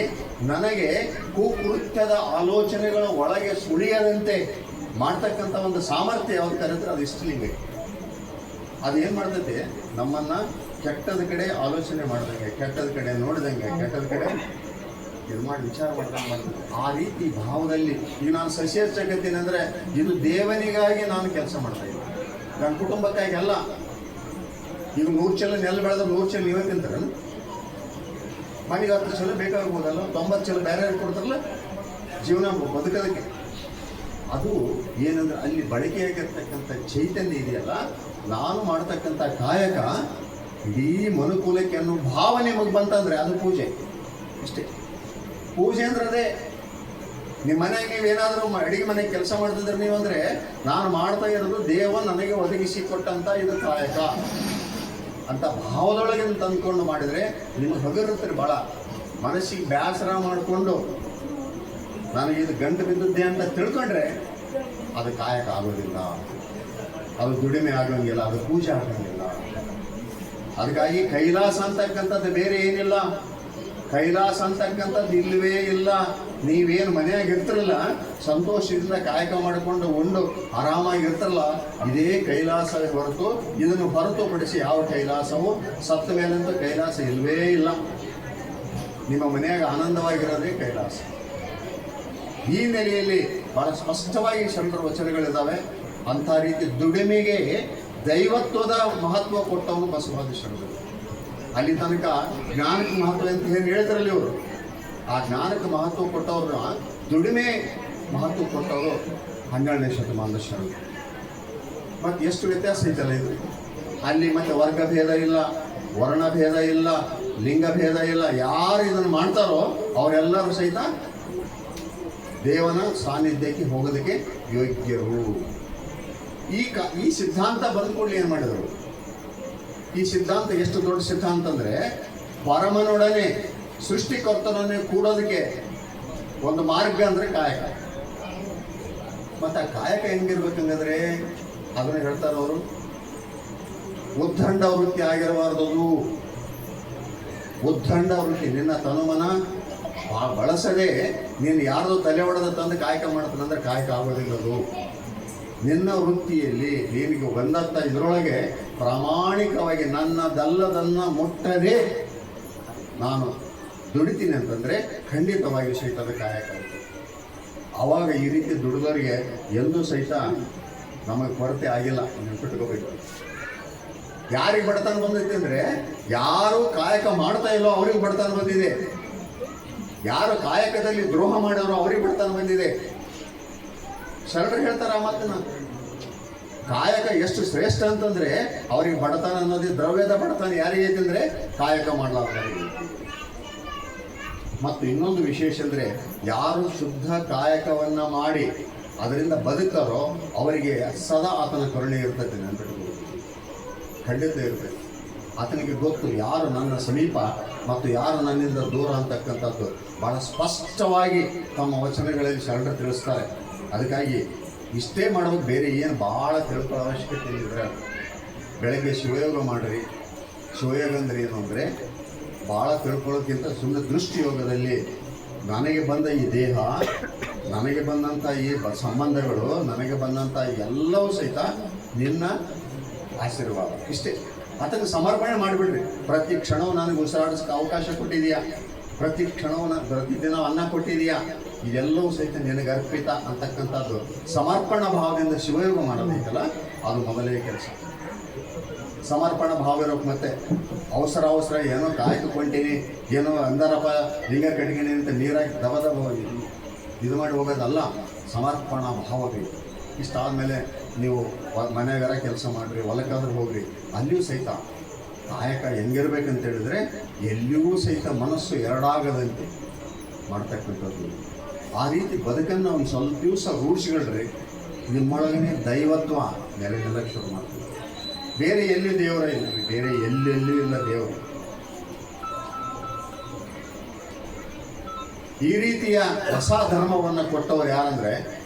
ನನಗೆ ಕುಕೃತ್ಯದ ಆಲೋಚನೆಗಳ ಒಳಗೆ ಸುಳಿಯದಂತೆ ಮಾಡ್ತಕ್ಕಂಥ ಒಂದು ಸಾಮರ್ಥ್ಯ ಯಾವ್ದು ಕರೆದ್ರೆ ಅದು ಇಷ್ಟಲಿಂಗ. ಅದೇನು ಮಾಡ್ತೈತೆ, ನಮ್ಮನ್ನ ಕೆಟ್ಟದ ಕಡೆ ಆಲೋಚನೆ ಮಾಡ್ದಂಗೆ, ಕೆಟ್ಟದ ಕಡೆ ನೋಡಿದಂಗೆ, ಕೆಟ್ಟದ ಕಡೆ ಇದು ಮಾಡಿ ವಿಚಾರ ಮಾಡ್ದಂಗೆ ಮಾಡ್ತದೆ. ಆ ರೀತಿ ಭಾವದಲ್ಲಿ ಈಗ ನಾನು ಸಸ್ಯರ್ಚಕತ್ತೀನಿ ಅಂದರೆ ಇದು ದೇವನಿಗಾಗಿ ನಾನು ಕೆಲಸ ಮಾಡ್ತಾ ಇದ್ದೀನಿ, ನನ್ನ ಕುಟುಂಬಕ್ಕಾಗಿ ಅಲ್ಲ. ಈಗ 100 ಚಲ ನೆಲ್ ಬೆಳೆದ್ರೆ 100 ಚಲ ನೀವೇ ತಿಂತಾರೆ, ಮನೆಗೆ 10 ಚಲ ಬೇಕಾಗ್ಬೋದಲ್ಲ, 90 ಚಲ ಬೇರೆ ಕೊಡ್ತಾರಲ್ಲ ಜೀವನ ಬದುಕೋದಕ್ಕೆ. ಅದು ಏನಂದ್ರೆ ಅಲ್ಲಿ ಬಳಕೆಯಾಗಿರ್ತಕ್ಕಂಥ ಚೈತನ್ಯ ಇದೆಯಲ್ಲ, ನಾನು ಮಾಡ್ತಕ್ಕಂಥ ಕಾಯಕ ಇಡೀ ಮನುಕುಲಕ್ಕೆ ಅನ್ನೋ ಭಾವ ನಿಮಗೆ ಬಂತಂದ್ರೆ ಅದು ಪೂಜೆ. ಇಷ್ಟೇ ಪೂಜೆ ಅಂದ್ರೆ ಅದೇ. ನಿಮ್ಮ ಮನೆಗೆ ನೀವೇನಾದರೂ ಅಡಿಗೆ ಮನೆಗೆ ಕೆಲಸ ಮಾಡ್ತಿದ್ರೆ ನೀವಂದ್ರೆ ನಾನು ಮಾಡ್ತಾ ಇರೋದು ದೇವ ನನಗೆ ಒದಗಿಸಿ ಕೊಟ್ಟಂತ ಇದು ಕಾಯಕ ಅಂತ ಭಾವದೊಳಗೆ ತಂದ್ಕೊಂಡು ಮಾಡಿದರೆ ನಿಮ್ಗೆ ಹಗರುತ್ತಾರೆ. ಭಾಳ ಮನಸ್ಸಿಗೆ ಬೇಸರ ಮಾಡಿಕೊಂಡು ನನಗಿದು ಗಂಟು ಬಿದ್ದಿದ್ದೆ ಅಂತ ತಿಳ್ಕೊಂಡ್ರೆ ಅದು ಕಾಯಕ ಆಗೋದಿಲ್ಲ, ಅದು ದುಡಿಮೆ ಆಗೋಂಗಿಲ್ಲ, ಅದು ಪೂಜೆ ಆಗೋಂಗಿಲ್ಲ. ಅದಕ್ಕಾಗಿ ಕೈಲಾಸ ಅಂತಕ್ಕಂಥದ್ದು ಬೇರೆ ಏನಿಲ್ಲ, ಕೈಲಾಸ ಅಂತಕ್ಕಂಥದ್ದು ಇಲ್ಲವೇ ಇಲ್ಲ. ನೀವೇನು ಮನೆಯಾಗ ಇರ್ತಿರಲ್ಲ, ಸಂತೋಷದಿಂದ ಕಾಯಕ ಮಾಡಿಕೊಂಡು ಉಂಡು ಆರಾಮಾಗಿರ್ತಿರಲ್ಲ, ಇದೇ ಕೈಲಾಸವೇ ಹೊರತು ಇದನ್ನು ಹೊರತುಪಡಿಸಿ ಯಾವ ಕೈಲಾಸವೂ ಸತ್ತ ಮೇಲಂತೂ ಕೈಲಾಸ ಇಲ್ಲವೇ ಇಲ್ಲ. ನಿಮ್ಮ ಮನೆಯಾಗ ಆನಂದವಾಗಿರೋದೇ ಕೈಲಾಸ. ಈ ನೆಲೆಯಲ್ಲಿ ಬಹಳ ಸ್ಪಷ್ಟವಾಗಿ ಶರಣರ ವಚನಗಳಿದ್ದಾವೆ. ಅಂಥ ರೀತಿ ದುಡಿಮೆಗೆ ದೈವತ್ವದ ಮಹತ್ವ ಕೊಟ್ಟವನು ಬಸವಾದಿ ಶರಣರು. ಅಲ್ಲಿ ತನಕ ಜ್ಞಾನಕ್ಕೆ ಮಹತ್ವ ಅಂತ ಏನು ಹೇಳಿದ್ರಲ್ಲಿ ಇವರು, ಆ ಜ್ಞಾನಕ್ಕೆ ಮಹತ್ವ ಕೊಟ್ಟವ್ರನ್ನ ದುಡಿಮೆ ಮಹತ್ವ ಕೊಟ್ಟವರು 12ನೇ ಶತಮಾನದ ಶರಣರು. ಮತ್ತು ಎಷ್ಟು ವ್ಯತ್ಯಾಸ ಐತಲ್ಲ ಇದು. ಅಲ್ಲಿ ಮತ್ತೆ ವರ್ಗ ಭೇದ ಇಲ್ಲ, ವರ್ಣ ಭೇದ ಇಲ್ಲ, ಲಿಂಗ ಭೇದ ಇಲ್ಲ. ಯಾರು ಇದನ್ನು ಮಾಡ್ತಾರೋ ಅವರೆಲ್ಲರೂ ಸಹಿತ ದೇವನ ಸಾನ್ನಿಧ್ಯಕ್ಕೆ ಹೋಗೋದಕ್ಕೆ ಯೋಗ್ಯರು. ಈ ಸಿದ್ಧಾಂತ ಬಂದ್ಕೊಳ್ಳಿ ಏನು ಮಾಡಿದರು. ಈ ಸಿದ್ಧಾಂತ ಎಷ್ಟು ದೊಡ್ಡ ಸಿದ್ಧಾಂತ ಅಂದರೆ ಪರಮನೊಡನೆ ಸೃಷ್ಟಿಕರ್ತನನ್ನೇ ಕೂಡೋದಕ್ಕೆ ಒಂದು ಮಾರ್ಗ ಅಂದರೆ ಕಾಯಕ. ಮತ್ತು ಆ ಕಾಯಕ ಹೆಂಗಿರ್ಬೇಕಂದ್ರೆ ಅದನ್ನು ಹೇಳ್ತಾರೆ ಅವರು, ಉದ್ದಂಡ ವೃತ್ತಿ ಆಗಿರಬಾರ್ದದು. ಉದ್ದಂಡ ವೃತ್ತಿ ನಿನ್ನ ತನುಮನ ಬಳಸದೆ ನೀನು ಯಾರ್ದು ತಲೆ ಹೊಡೆದ ತಂದು ಕಾಯಕ ಮಾಡ್ತಾನಂದ್ರೆ ಕಾಯಕ ಆಗೋದಿಲ್ಲದು. ನಿನ್ನ ವೃತ್ತಿಯಲ್ಲಿ ನಿನಗೆ ಬಂದಂಥ ಇದರೊಳಗೆ ಪ್ರಾಮಾಣಿಕವಾಗಿ ನನ್ನದಲ್ಲದನ್ನು ಮುಟ್ಟದೆ ನಾನು ದುಡಿತೀನಿ ಅಂತಂದರೆ ಖಂಡಿತವಾಗಿ ಸಹಿತ ಕಾಯಕ. ಆವಾಗ ಈ ರೀತಿ ದುಡಿದವರಿಗೆ ಎಂದೂ ಸಹಿತ ನಮಗೆ ಕೊರತೆ ಆಗಿಲ್ಲ. ನೆನ್ಪಿಟ್ಕೋಬೇಕು. ಯಾರಿಗೆ ಬಡತನ ಬಂದೈತೆ ಅಂದರೆ ಯಾರು ಕಾಯಕ ಮಾಡ್ತಾ ಇಲ್ಲೋ ಅವ್ರಿಗೆ ಬಡತನ ಬಂದಿದೆ. ಯಾರು ಕಾಯಕದಲ್ಲಿ ದ್ರೋಹ ಮಾಡೋರು ಅವ್ರಿಗೆ ಬಡತನ ಬಂದಿದೆ. ಶರಣರು ಹೇಳ್ತಾರೆ ಆ ಮಾತನ್ನ. ಕಾಯಕ ಎಷ್ಟು ಶ್ರೇಷ್ಠ ಅಂತಂದ್ರೆ ಅವ್ರಿಗೆ ಬಡತನ ಅನ್ನೋದು ದ್ರವ್ಯದ ಬಡತನ ಯಾರಿಗೆ ಐತೆ ಅಂದ್ರೆ ಕಾಯಕ ಮಾಡಲಾರ್ದವರಿಗೆ. ಮತ್ತು ಇನ್ನೊಂದು ವಿಶೇಷ ಅಂದರೆ ಯಾರು ಶುದ್ಧ ಕಾಯಕವನ್ನು ಮಾಡಿ ಅದರಿಂದ ಬದುಕಾರೋ ಅವರಿಗೆ ಸದಾ ಆತನ ಕರುಣೆ ಇರ್ತದೆ. ನೆನಪಿಟ್ಕೊಳ್ಳಿ, ಖಂಡಿತ ಇರ್ತದೆ. ಆತನಿಗೆ ಗೊತ್ತು ಯಾರು ನನ್ನ ಸಮೀಪ ಮತ್ತು ಯಾರು ನನ್ನಿಂದ ದೂರ ಅಂತಕ್ಕಂಥದ್ದು ಭಾಳ ಸ್ಪಷ್ಟವಾಗಿ ತಮ್ಮ ವಚನಗಳಲ್ಲಿ ಶರಣರು ತಿಳಿಸ್ತಾರೆ. ಅದಕ್ಕಾಗಿ ಇಷ್ಟೇ ಮಾಡೋದು, ಬೇರೆ ಏನು ಭಾಳ ತಿಳ್ಕೊಳ್ಳೋ ಅವಶ್ಯಕತೆ ಇದ್ರೆ ಬೆಳಗ್ಗೆ ಶಿವಯೋಗ ಮಾಡಿರಿ. ಶಿವಯೋಗ ಅಂದರೆ ಏನು ಅಂದರೆ ಭಾಳ ತಿಳ್ಕೊಳ್ಳೋಕ್ಕಿಂತ ಸುಮ್ಮನೆ ದೃಷ್ಟಿಯೋಗದಲ್ಲಿ ನನಗೆ ಬಂದ ಈ ದೇಹ, ನನಗೆ ಬಂದಂಥ ಈ ಸಂಬಂಧಗಳು, ನನಗೆ ಬಂದಂಥ ಎಲ್ಲವೂ ಸಹಿತ ನಿನ್ನ ಆಶೀರ್ವಾದ, ಇಷ್ಟೇ. ಅದನ್ನು ಸಮರ್ಪಣೆ ಮಾಡಿಬಿಡ್ರಿ. ಪ್ರತಿ ಕ್ಷಣವೂ ನನಗೆ ಉಸಿರಾಡಿಸೋಕ್ಕೆ ಅವಕಾಶ ಕೊಟ್ಟಿದೆಯಾ, ಪ್ರತಿ ಕ್ಷಣವೂ ಪ್ರತಿದಿನ ಅನ್ನ ಕೊಟ್ಟಿದೆಯಾ, ಇದೆಲ್ಲವೂ ಸಹಿತ ನಿನಗೆ ಅರ್ಪಿತ ಅಂತಕ್ಕಂಥದ್ದು ಸಮರ್ಪಣಾ ಭಾವದಿಂದ ಶಿವಯೋಗ ಮಾಡೋದೈತಲ್ಲ, ಅದು ಮೊದಲೇ ಕೆಲಸ. ಸಮರ್ಪಣಾ ಭಾವ ಇರೋಕೆ ಮತ್ತೆ ಅವಸರ ಏನೋ ಕಾಯ್ದುಕೊಂಡೀನಿ, ಏನೋ ಅಂದಾರಪ್ಪ ಲಿಂಗ ಕಟ್ತೀನಿ ಅಂತ ನೀರಾಗಿ ದಬ ಇದು ಮಾಡಿ ಹೋಗೋದಲ್ಲ. ಸಮರ್ಪಣಾ ಭಾವ ಬೇಕು. ಇಷ್ಟಾದಮೇಲೆ ನೀವು ಮನೆಗಾರ ಕೆಲಸ ಮಾಡಿರಿ, ಹೊಲಕ್ಕಾದ್ರೂ ಹೋಗ್ರಿ, ಅಲ್ಲಿಯೂ ಸಹಿತ ಕಾಯಕ ಹೆಂಗಿರ್ಬೇಕಂತ ಹೇಳಿದ್ರೆ ಎಲ್ಲಿಯೂ ಸಹಿತ ಮನಸ್ಸು ಎರಡಾಗದಂತೆ ಮಾಡ್ತಕ್ಕಂಥದ್ದು. ಆ ರೀತಿ ಬದುಕನ್ನು ಒಂದು ಸ್ವಲ್ಪ ದಿವಸ ರೂಢಿಸ್ಕೊಳ್ರಿ, ನಿಮ್ಮೊಳಗನೆ ದೈವತ್ವ ನೆಲೆ ನಿಲ್ಲಕ್ಕೆ ಶುರು ಮಾಡ್ತೀವಿ. ಬೇರೆ ಎಲ್ಲಿ ದೇವರ ಇಲ್ಲ, ಬೇರೆ ಎಲ್ಲೆಲ್ಲೂ ಇಲ್ಲ ದೇವರು. ಈ ರೀತಿಯ ಹೊಸ ಧರ್ಮವನ್ನು ಕೊಟ್ಟವರು ಯಾರಂದ್ರೆ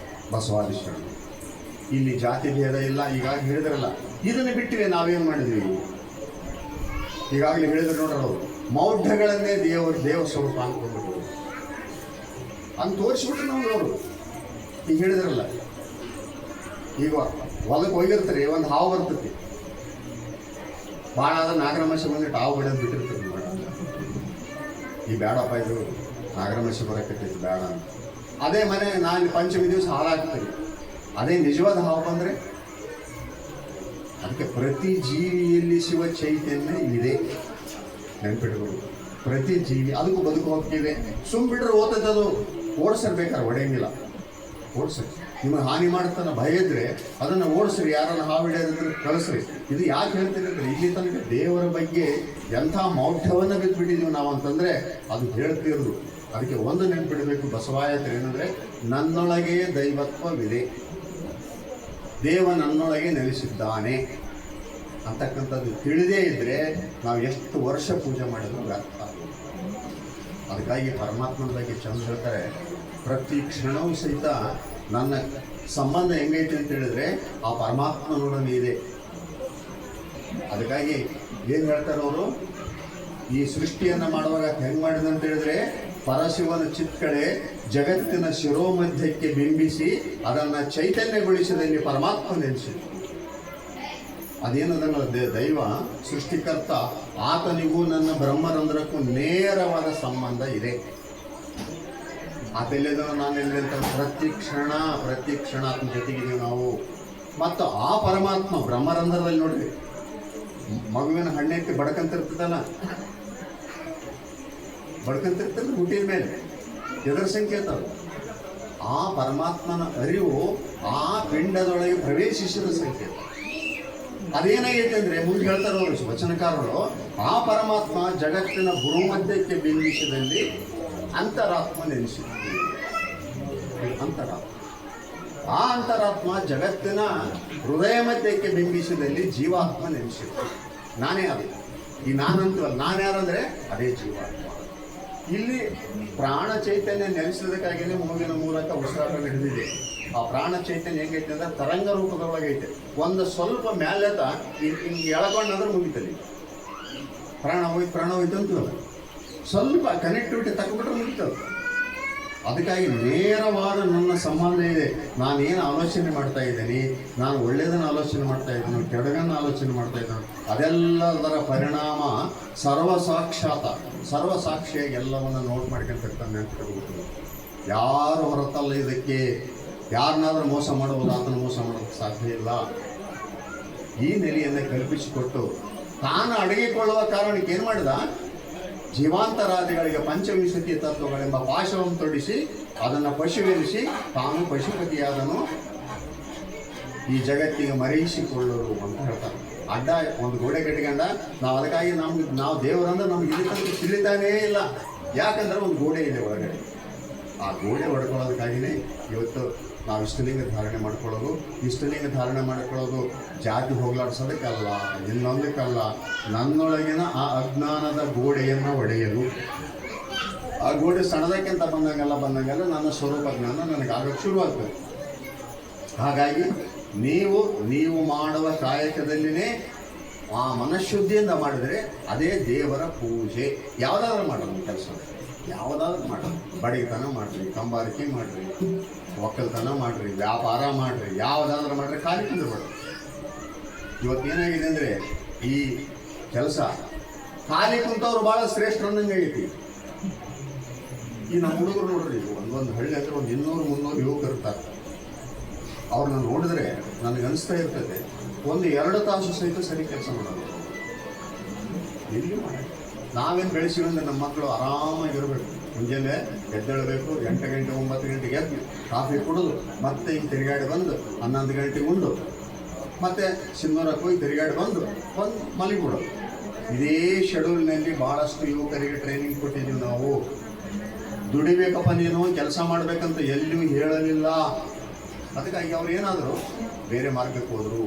ಬಸವಾದೀಶ್ವರರು. ಇಲ್ಲಿ ಜಾತಿ ಭೇದ ಇಲ್ಲ. ಈಗಾಗಲೇ ಹೇಳಿದ್ರಲ್ಲ, ಇದನ್ನು ಬಿಟ್ಟಿವೆ ನಾವೇನು ಮಾಡಿದ್ವಿ? ಈಗಾಗಲೇ ಹೇಳಿದ್ರು ನೋಡ್ರು, ಮೌಢ್ಯಗಳನ್ನೇ ದೇವ ಸ್ವರೂಪ ಅನ್ಕೊಂಡ್ಬಿಟ್ಟು ಅಂತ ತೋರಿಸ್ಬಿಟ್ರು ನಾವು. ಅವರು ಈಗ ಹೇಳಿದ್ರಲ್ಲ, ಈಗ ಹೊಲಕ್ಕೆ ಹೋಗಿರ್ತಾರೆ, ಒಂದು ಹಾವು ಬರ್ತೈತಿ, ಭಾಳ ಆದ ನಾಗರಮಶ ಬಂದ್ಬಿಟ್ಟು ಹಾವು ಬಿಡೋದು ಬಿಟ್ಟಿರ್ತೀವಿ. ಈ ಬೇಡಪ್ಪ, ಇದು ನಾಗರಮಶ ಬರೋಕತ್ತೈತಿ ಬೇಡ ಅಂತ. ಅದೇ ಮನೆ ನಾನು ಪಂಚಮಿ ದಿವಸ ಹಾಳಾಗ್ತೀವಿ. ಅದೇ ನಿಜವಾದ ಹಾವು ಬಂದರೆ, ಅದಕ್ಕೆ ಪ್ರತಿ ಜೀವಿಯಲ್ಲಿ ಶಿವ ಚೈತನ್ಯ ಇದೆ. ನೆನ್ಪಿಟ್ಬೋದು, ಪ್ರತಿ ಜೀವಿ ಅದಕ್ಕೂ ಬದುಕು ಹೋಗ್ತಿದೆ. ಸುಮ್ಬಿಟ್ರೆ ಓದ್ತದ್ದು, ಓಡಿಸಿರ್ಬೇಕಾದ್ರೆ ಹೊಡೆಯಂಗಿಲ್ಲ. ಓಡಿಸ್ರಿ, ನಿಮಗೆ ಹಾನಿ ಮಾಡ್ತಾನೆ ಭಯ ಇದ್ರೆ ಅದನ್ನು ಓಡಿಸ್ರಿ, ಯಾರನ್ನು ಹಾವು ಹಿಡಿಯೋದಿದ್ರೆ ಕಳಿಸ್ರಿ. ಇದು ಯಾಕೆ ಹೇಳ್ತೀರಿ ಅಂದರೆ, ಇಲ್ಲಿ ತನಕ ದೇವರ ಬಗ್ಗೆ ಎಂಥ ಮೌಢ್ಯವನ್ನು ಬಿದ್ದುಬಿಟ್ಟಿದ್ದೀವಿ ನಾವು ಅಂತಂದರೆ ಅದು ಹೇಳ್ತಿರೋದು. ಅದಕ್ಕೆ ಒಂದು ನೆನ್ಪಿಡಬೇಕು, ಬಸವಾಯತ್ರೆ ಏನಂದರೆ ನನ್ನೊಳಗೆ ದೈವತ್ವವಿದೆ, ದೇವ ನನ್ನೊಳಗೆ ನೆಲೆಸಿದ್ದಾನೆ ಅಂತಕ್ಕಂಥದ್ದು ತಿಳಿದೇ ಇದ್ದರೆ ನಾವು ಎಷ್ಟು ವರ್ಷ ಪೂಜೆ ಮಾಡಿದ್ರು ವ್ಯರ್ಥ. ಅದಕ್ಕಾಗಿ ಪರಮಾತ್ಮನ ಬಗ್ಗೆ ಚಂದ ಹೇಳ್ತಾರೆ, ಪ್ರತಿ ಕ್ಷಣವೂ ಸಹಿತ ನನ್ನ ಸಂಬಂಧ ಹೆಂಗೈತೆ ಅಂತ ಹೇಳಿದ್ರೆ ಆ ಪರಮಾತ್ಮನೊಡನೆ ಇದೆ. ಅದಕ್ಕಾಗಿ ಏನು ಹೇಳ್ತಾರೆ ಅವರು, ಈ ಸೃಷ್ಟಿಯನ್ನು ಮಾಡುವಾಗ ಹೆಂಗೆ ಮಾಡಿದೆ ಅಂತ ಹೇಳಿದ್ರೆ, ಪರಶಿವನ ಚಿತ್ಕಡೆ ಜಗತ್ತಿನ ಶಿರೋಮಧ್ಯಕ್ಕೆ ಬಿಂಬಿಸಿ ಅದನ್ನು ಚೈತನ್ಯಗೊಳಿಸಿದಲ್ಲಿ ಪರಮಾತ್ಮ ನೆಲೆಸಿತು. ಅದೇನದಲ್ಲ ದೈವ ಸೃಷ್ಟಿಕರ್ತ, ಆತನಿಗೂ ನನ್ನ ಬ್ರಹ್ಮರಂಧ್ರಕ್ಕೂ ನೇರವಾದ ಸಂಬಂಧ ಇದೆ. ಆತೆಲ್ಲಿದ್ದೋ ನಾನು ಎಲ್ಲಿ ಅಂತ ಪ್ರತಿ ಕ್ಷಣ ಆತನ ಜೊತೆಗಿದ್ದೀವಿ ನಾವು. ಮತ್ತು ಆ ಪರಮಾತ್ಮ ಬ್ರಹ್ಮರಂಧ್ರದಲ್ಲಿ ನೋಡ್ರಿ, ಮಗುವಿನ ಹಣ್ಣೆತ್ತಿ ಬಡ್ಕಂತಿರ್ತದಲ್ಲ, ಹುಟ್ಟಿದ ಮೇಲೆ ಎದರ ಸಂಕೇತ ಅದು. ಆ ಪರಮಾತ್ಮನ ಅರಿವು ಆ ಪಿಂಡದೊಳಗೆ ಪ್ರವೇಶಿಸಿದ ಸಂಕೇತ. ಅದೇನಾಗೈತೆ ಅಂದರೆ ಮುಂದೆ ಹೇಳ್ತಾರೆ ಅವರು ವಚನಕಾರರು, ಆ ಪರಮಾತ್ಮ ಜಗತ್ತಿನ ಭೂಮಧ್ಯಕ್ಕೆ ಬಿಂಬಿಸಿದಲ್ಲಿ ಅಂತರಾತ್ಮ ನೆನೆಸಿದ್ದು. ಅಂತರಾತ್ಮ, ಆ ಅಂತರಾತ್ಮ ಜಗತ್ತಿನ ಹೃದಯ ಮಧ್ಯಕ್ಕೆ ಬಿಂಬಿಸಿದಲ್ಲಿ ಜೀವಾತ್ಮ ನೆನೆಸಿದ್ದು. ನಾನೇ ಅದು. ಈ ನಾನಂತವಲ್ಲ, ನಾನು ಯಾರಂದರೆ ಅದೇ ಜೀವಾತ್ಮ. ಇಲ್ಲಿ ಪ್ರಾಣ ಚೈತನ್ಯ ನೆಲೆಸೋದಕ್ಕಾಗಿಯೇ ಮೂಗಿನ ಮೂಲಕ ಉಸಿರಾಟ ನಡೆದಿದೆ. ಆ ಪ್ರಾಣ ಚೈತನ್ಯ ಹೆಂಗೈತೆ ಅಂದರೆ ತರಂಗ ರೂಪದೊಳಗೈತೆ. ಒಂದು ಸ್ವಲ್ಪ ಮ್ಯಾಲೆತ ಹಿಂಗೆ ಎಳ್ಕೊಂಡಂದ್ರೆ ಮುಗಿತದೆ. ಪ್ರಾಣ ಹೋಯ್ತು ಅಂತವಲ್ಲ, ಸ್ವಲ್ಪ ಕನೆಕ್ಟಿವಿಟಿ ತಕ್ಕೊಬಿಟ್ರೆ ಮುಗಿತದೆ. ಅದಕ್ಕಾಗಿ ನೇರವಾದ ನನ್ನ ಸಂಬಂಧ ಇದೆ. ನಾನೇನು ಆಲೋಚನೆ ಮಾಡ್ತಾ ಇದ್ದೀನಿ, ನಾನು ಒಳ್ಳೆಯದನ್ನು ಆಲೋಚನೆ ಮಾಡ್ತಾ ಇದ್ದೀನಿ, ಕೆಡಗನ್ನು ಆಲೋಚನೆ ಮಾಡ್ತಾ ಇದ್ದೀನಿ, ಅದೆಲ್ಲದರ ಪರಿಣಾಮ ಸರ್ವಸಾಕ್ಷಿಯಾಗಿ ಎಲ್ಲವನ್ನು ನೋಟ್ ಮಾಡ್ಕೊಂತಿರ್ತಾನೆ ಅಂತ ಹೇಳ್ಬೋದು. ಯಾರು ಹೊರತಲ್ಲ ಇದಕ್ಕೆ. ಯಾರನ್ನಾದ್ರೂ ಮೋಸ ಮಾಡಬಹುದು, ಅದನ್ನು ಮೋಸ ಮಾಡೋದಕ್ಕೆ ಸಾಧ್ಯ ಇಲ್ಲ. ಈ ನೆಲೆಯನ್ನು ಕಲ್ಪಿಸಿಕೊಟ್ಟು ತಾನು ಅಡಗಿಕೊಳ್ಳುವ ಕಾರಣಕ್ಕೆ ಏನು ಮಾಡಿದ, ಜೀವಾಂತರಾದಿಗಳಿಗೆ ಪಂಚವಿಂಶತಿ ತತ್ವಗಳೆಂಬ ಪಾಶವನ್ನು ತೊಡಿಸಿ ಅದನ್ನು ಪಶುವೆನಿಸಿ ತಾನು ಪಶುಪತಿಯಾದನು ಈ ಜಗತ್ತಿಗೆ ಮರೆಯಿಸಿಕೊಳ್ಳರು ಅಂತ ಹೇಳ್ತಾರೆ. ಅಡ್ಡ ಒಂದು ಗೋಡೆ ಕಟ್ಕೊಂಡ ನಾವು ಅದಕ್ಕಾಗಿ ನಾವು ದೇವರಂದ್ರೆ ನಮ್ಗೆ ಇದಕ್ಕಂತೂ ತಿಳಿತಾನೇ ಇಲ್ಲ. ಯಾಕಂದ್ರೆ ಒಂದು ಗೋಡೆ ಇದೆ ಒಳಗಡೆ. ಆ ಗೋಡೆ ಹೊಡ್ಕೊಳ್ಳೋದಕ್ಕಾಗಿಯೇ ಇವತ್ತು ನಾವು ಇಷ್ಟಲಿಂಗ ಧಾರಣೆ ಮಾಡ್ಕೊಳ್ಳೋದು. ಇಷ್ಟಲಿಂಗ ಧಾರಣೆ ಮಾಡ್ಕೊಳ್ಳೋದು ಜಾತಿ ಹೋಗ್ಲಾಡ್ಸೋದಕ್ಕಲ್ಲ, ಇನ್ನೊಂದಕ್ಕಲ್ಲ, ನನ್ನೊಳಗಿನ ಆ ಅಜ್ಞಾನದ ಗೋಡೆಯನ್ನು ಒಡೆಯಲು. ಆ ಗೋಡೆ ಸಣ್ಣದಕ್ಕಿಂತ ಬಂದಂಗೆಲ್ಲ ನನ್ನ ಸ್ವರೂಪ ಜ್ಞಾನ ನನಗೆ ಆಗಕ್ಕೆ ಶುರುವಾಗ್ತದೆ. ಹಾಗಾಗಿ ನೀವು ಮಾಡುವ ಕಾಯಕದಲ್ಲಿನೇ ಆ ಮನಃಶುದ್ಧಿಯಿಂದ ಮಾಡಿದರೆ ಅದೇ ದೇವರ ಪೂಜೆ. ಯಾವುದಾದ್ರೂ ಮಾಡೋದು ಕೆಲಸ, ಯಾವುದಾದ್ರೂ ಮಾಡೋದು. ಬಡಗಿತನ ಮಾಡಿರಿ, ಕಂಬಾರಿಕೆ ಮಾಡಿರಿ, ಒಕ್ಕಲ್ತನ ಮಾಡಿರಿ, ವ್ಯಾಪಾರ ಮಾಡಿರಿ, ಯಾವುದಾದ್ರೂ ಮಾಡಿರಿ, ಖಾಲಿ ಕುಂದ್ರಬೇಡ. ಇವತ್ತೇನಾಗಿದೆ ಅಂದರೆ ಈ ಕೆಲಸ ಖಾಲಿ ಕುಂತವ್ರು ಭಾಳ ಶ್ರೇಷ್ಠರನ್ನಂಗೆ ಆಗೈತಿ. ಈ ನಮ್ಮ ಹುಡುಗರು ನೋಡ್ರಿ, ಒಂದೊಂದು ಹಳ್ಳಿ ಹತ್ರ ಒಂದು 200-300 ಯುವಕರು ಇರ್ತಾರೆ. ಅವ್ರನ್ನ ನೋಡಿದ್ರೆ ನನಗೆ ಅನಿಸ್ತಾ ಇರ್ತದೆ, 1-2 ತಾಸು ಸಹಿತ ಸರಿ ಕೆಲಸ ಮಾಡೋದು. ಎಲ್ಲಿ ಮಾಡಿ ನಾವೇನು ಬೆಳೆಸಿವಿ ಅಂದರೆ ನಮ್ಮ ಮಕ್ಕಳು ಆರಾಮಾಗಿರಬೇಕು. ಮುಂಜಾನೆ ಎದ್ದೇಳಬೇಕು, 8 ಗಂಟೆ 9 ಗಂಟೆಗೆ ಎದ್ದು ಕಾಫಿ ಕುಡಿದು ಮತ್ತೆ ಈಗ ತಿರುಗಾಡಿ ಬಂದು 11 ಗಂಟೆಗೆ ಉಂಡು ಮತ್ತೆ ಸಿಂಧೂರಕ್ಕೆ ಹೋಗಿ ತಿರುಗಾಡಿ ಬಂದು ಮಲಗಿಬಿಡೋದು. ಇದೇ ಶೆಡ್ಯೂಲ್ನಲ್ಲಿ ಭಾಳಷ್ಟು ಯುವಕರಿಗೆ ಟ್ರೈನಿಂಗ್ ಕೊಟ್ಟಿದ್ದೀವಿ ನಾವು. ದುಡಿಬೇಕಪ್ಪ ನೀನು, ಕೆಲಸ ಮಾಡಬೇಕಂತ ಎಲ್ಲಿಯೂ ಹೇಳಲಿಲ್ಲ. ಅದಕ್ಕಾಗಿ ಅವ್ರು ಏನಾದರೂ ಬೇರೆ ಮಾರ್ಗಕ್ಕೆ ಹೋದರು.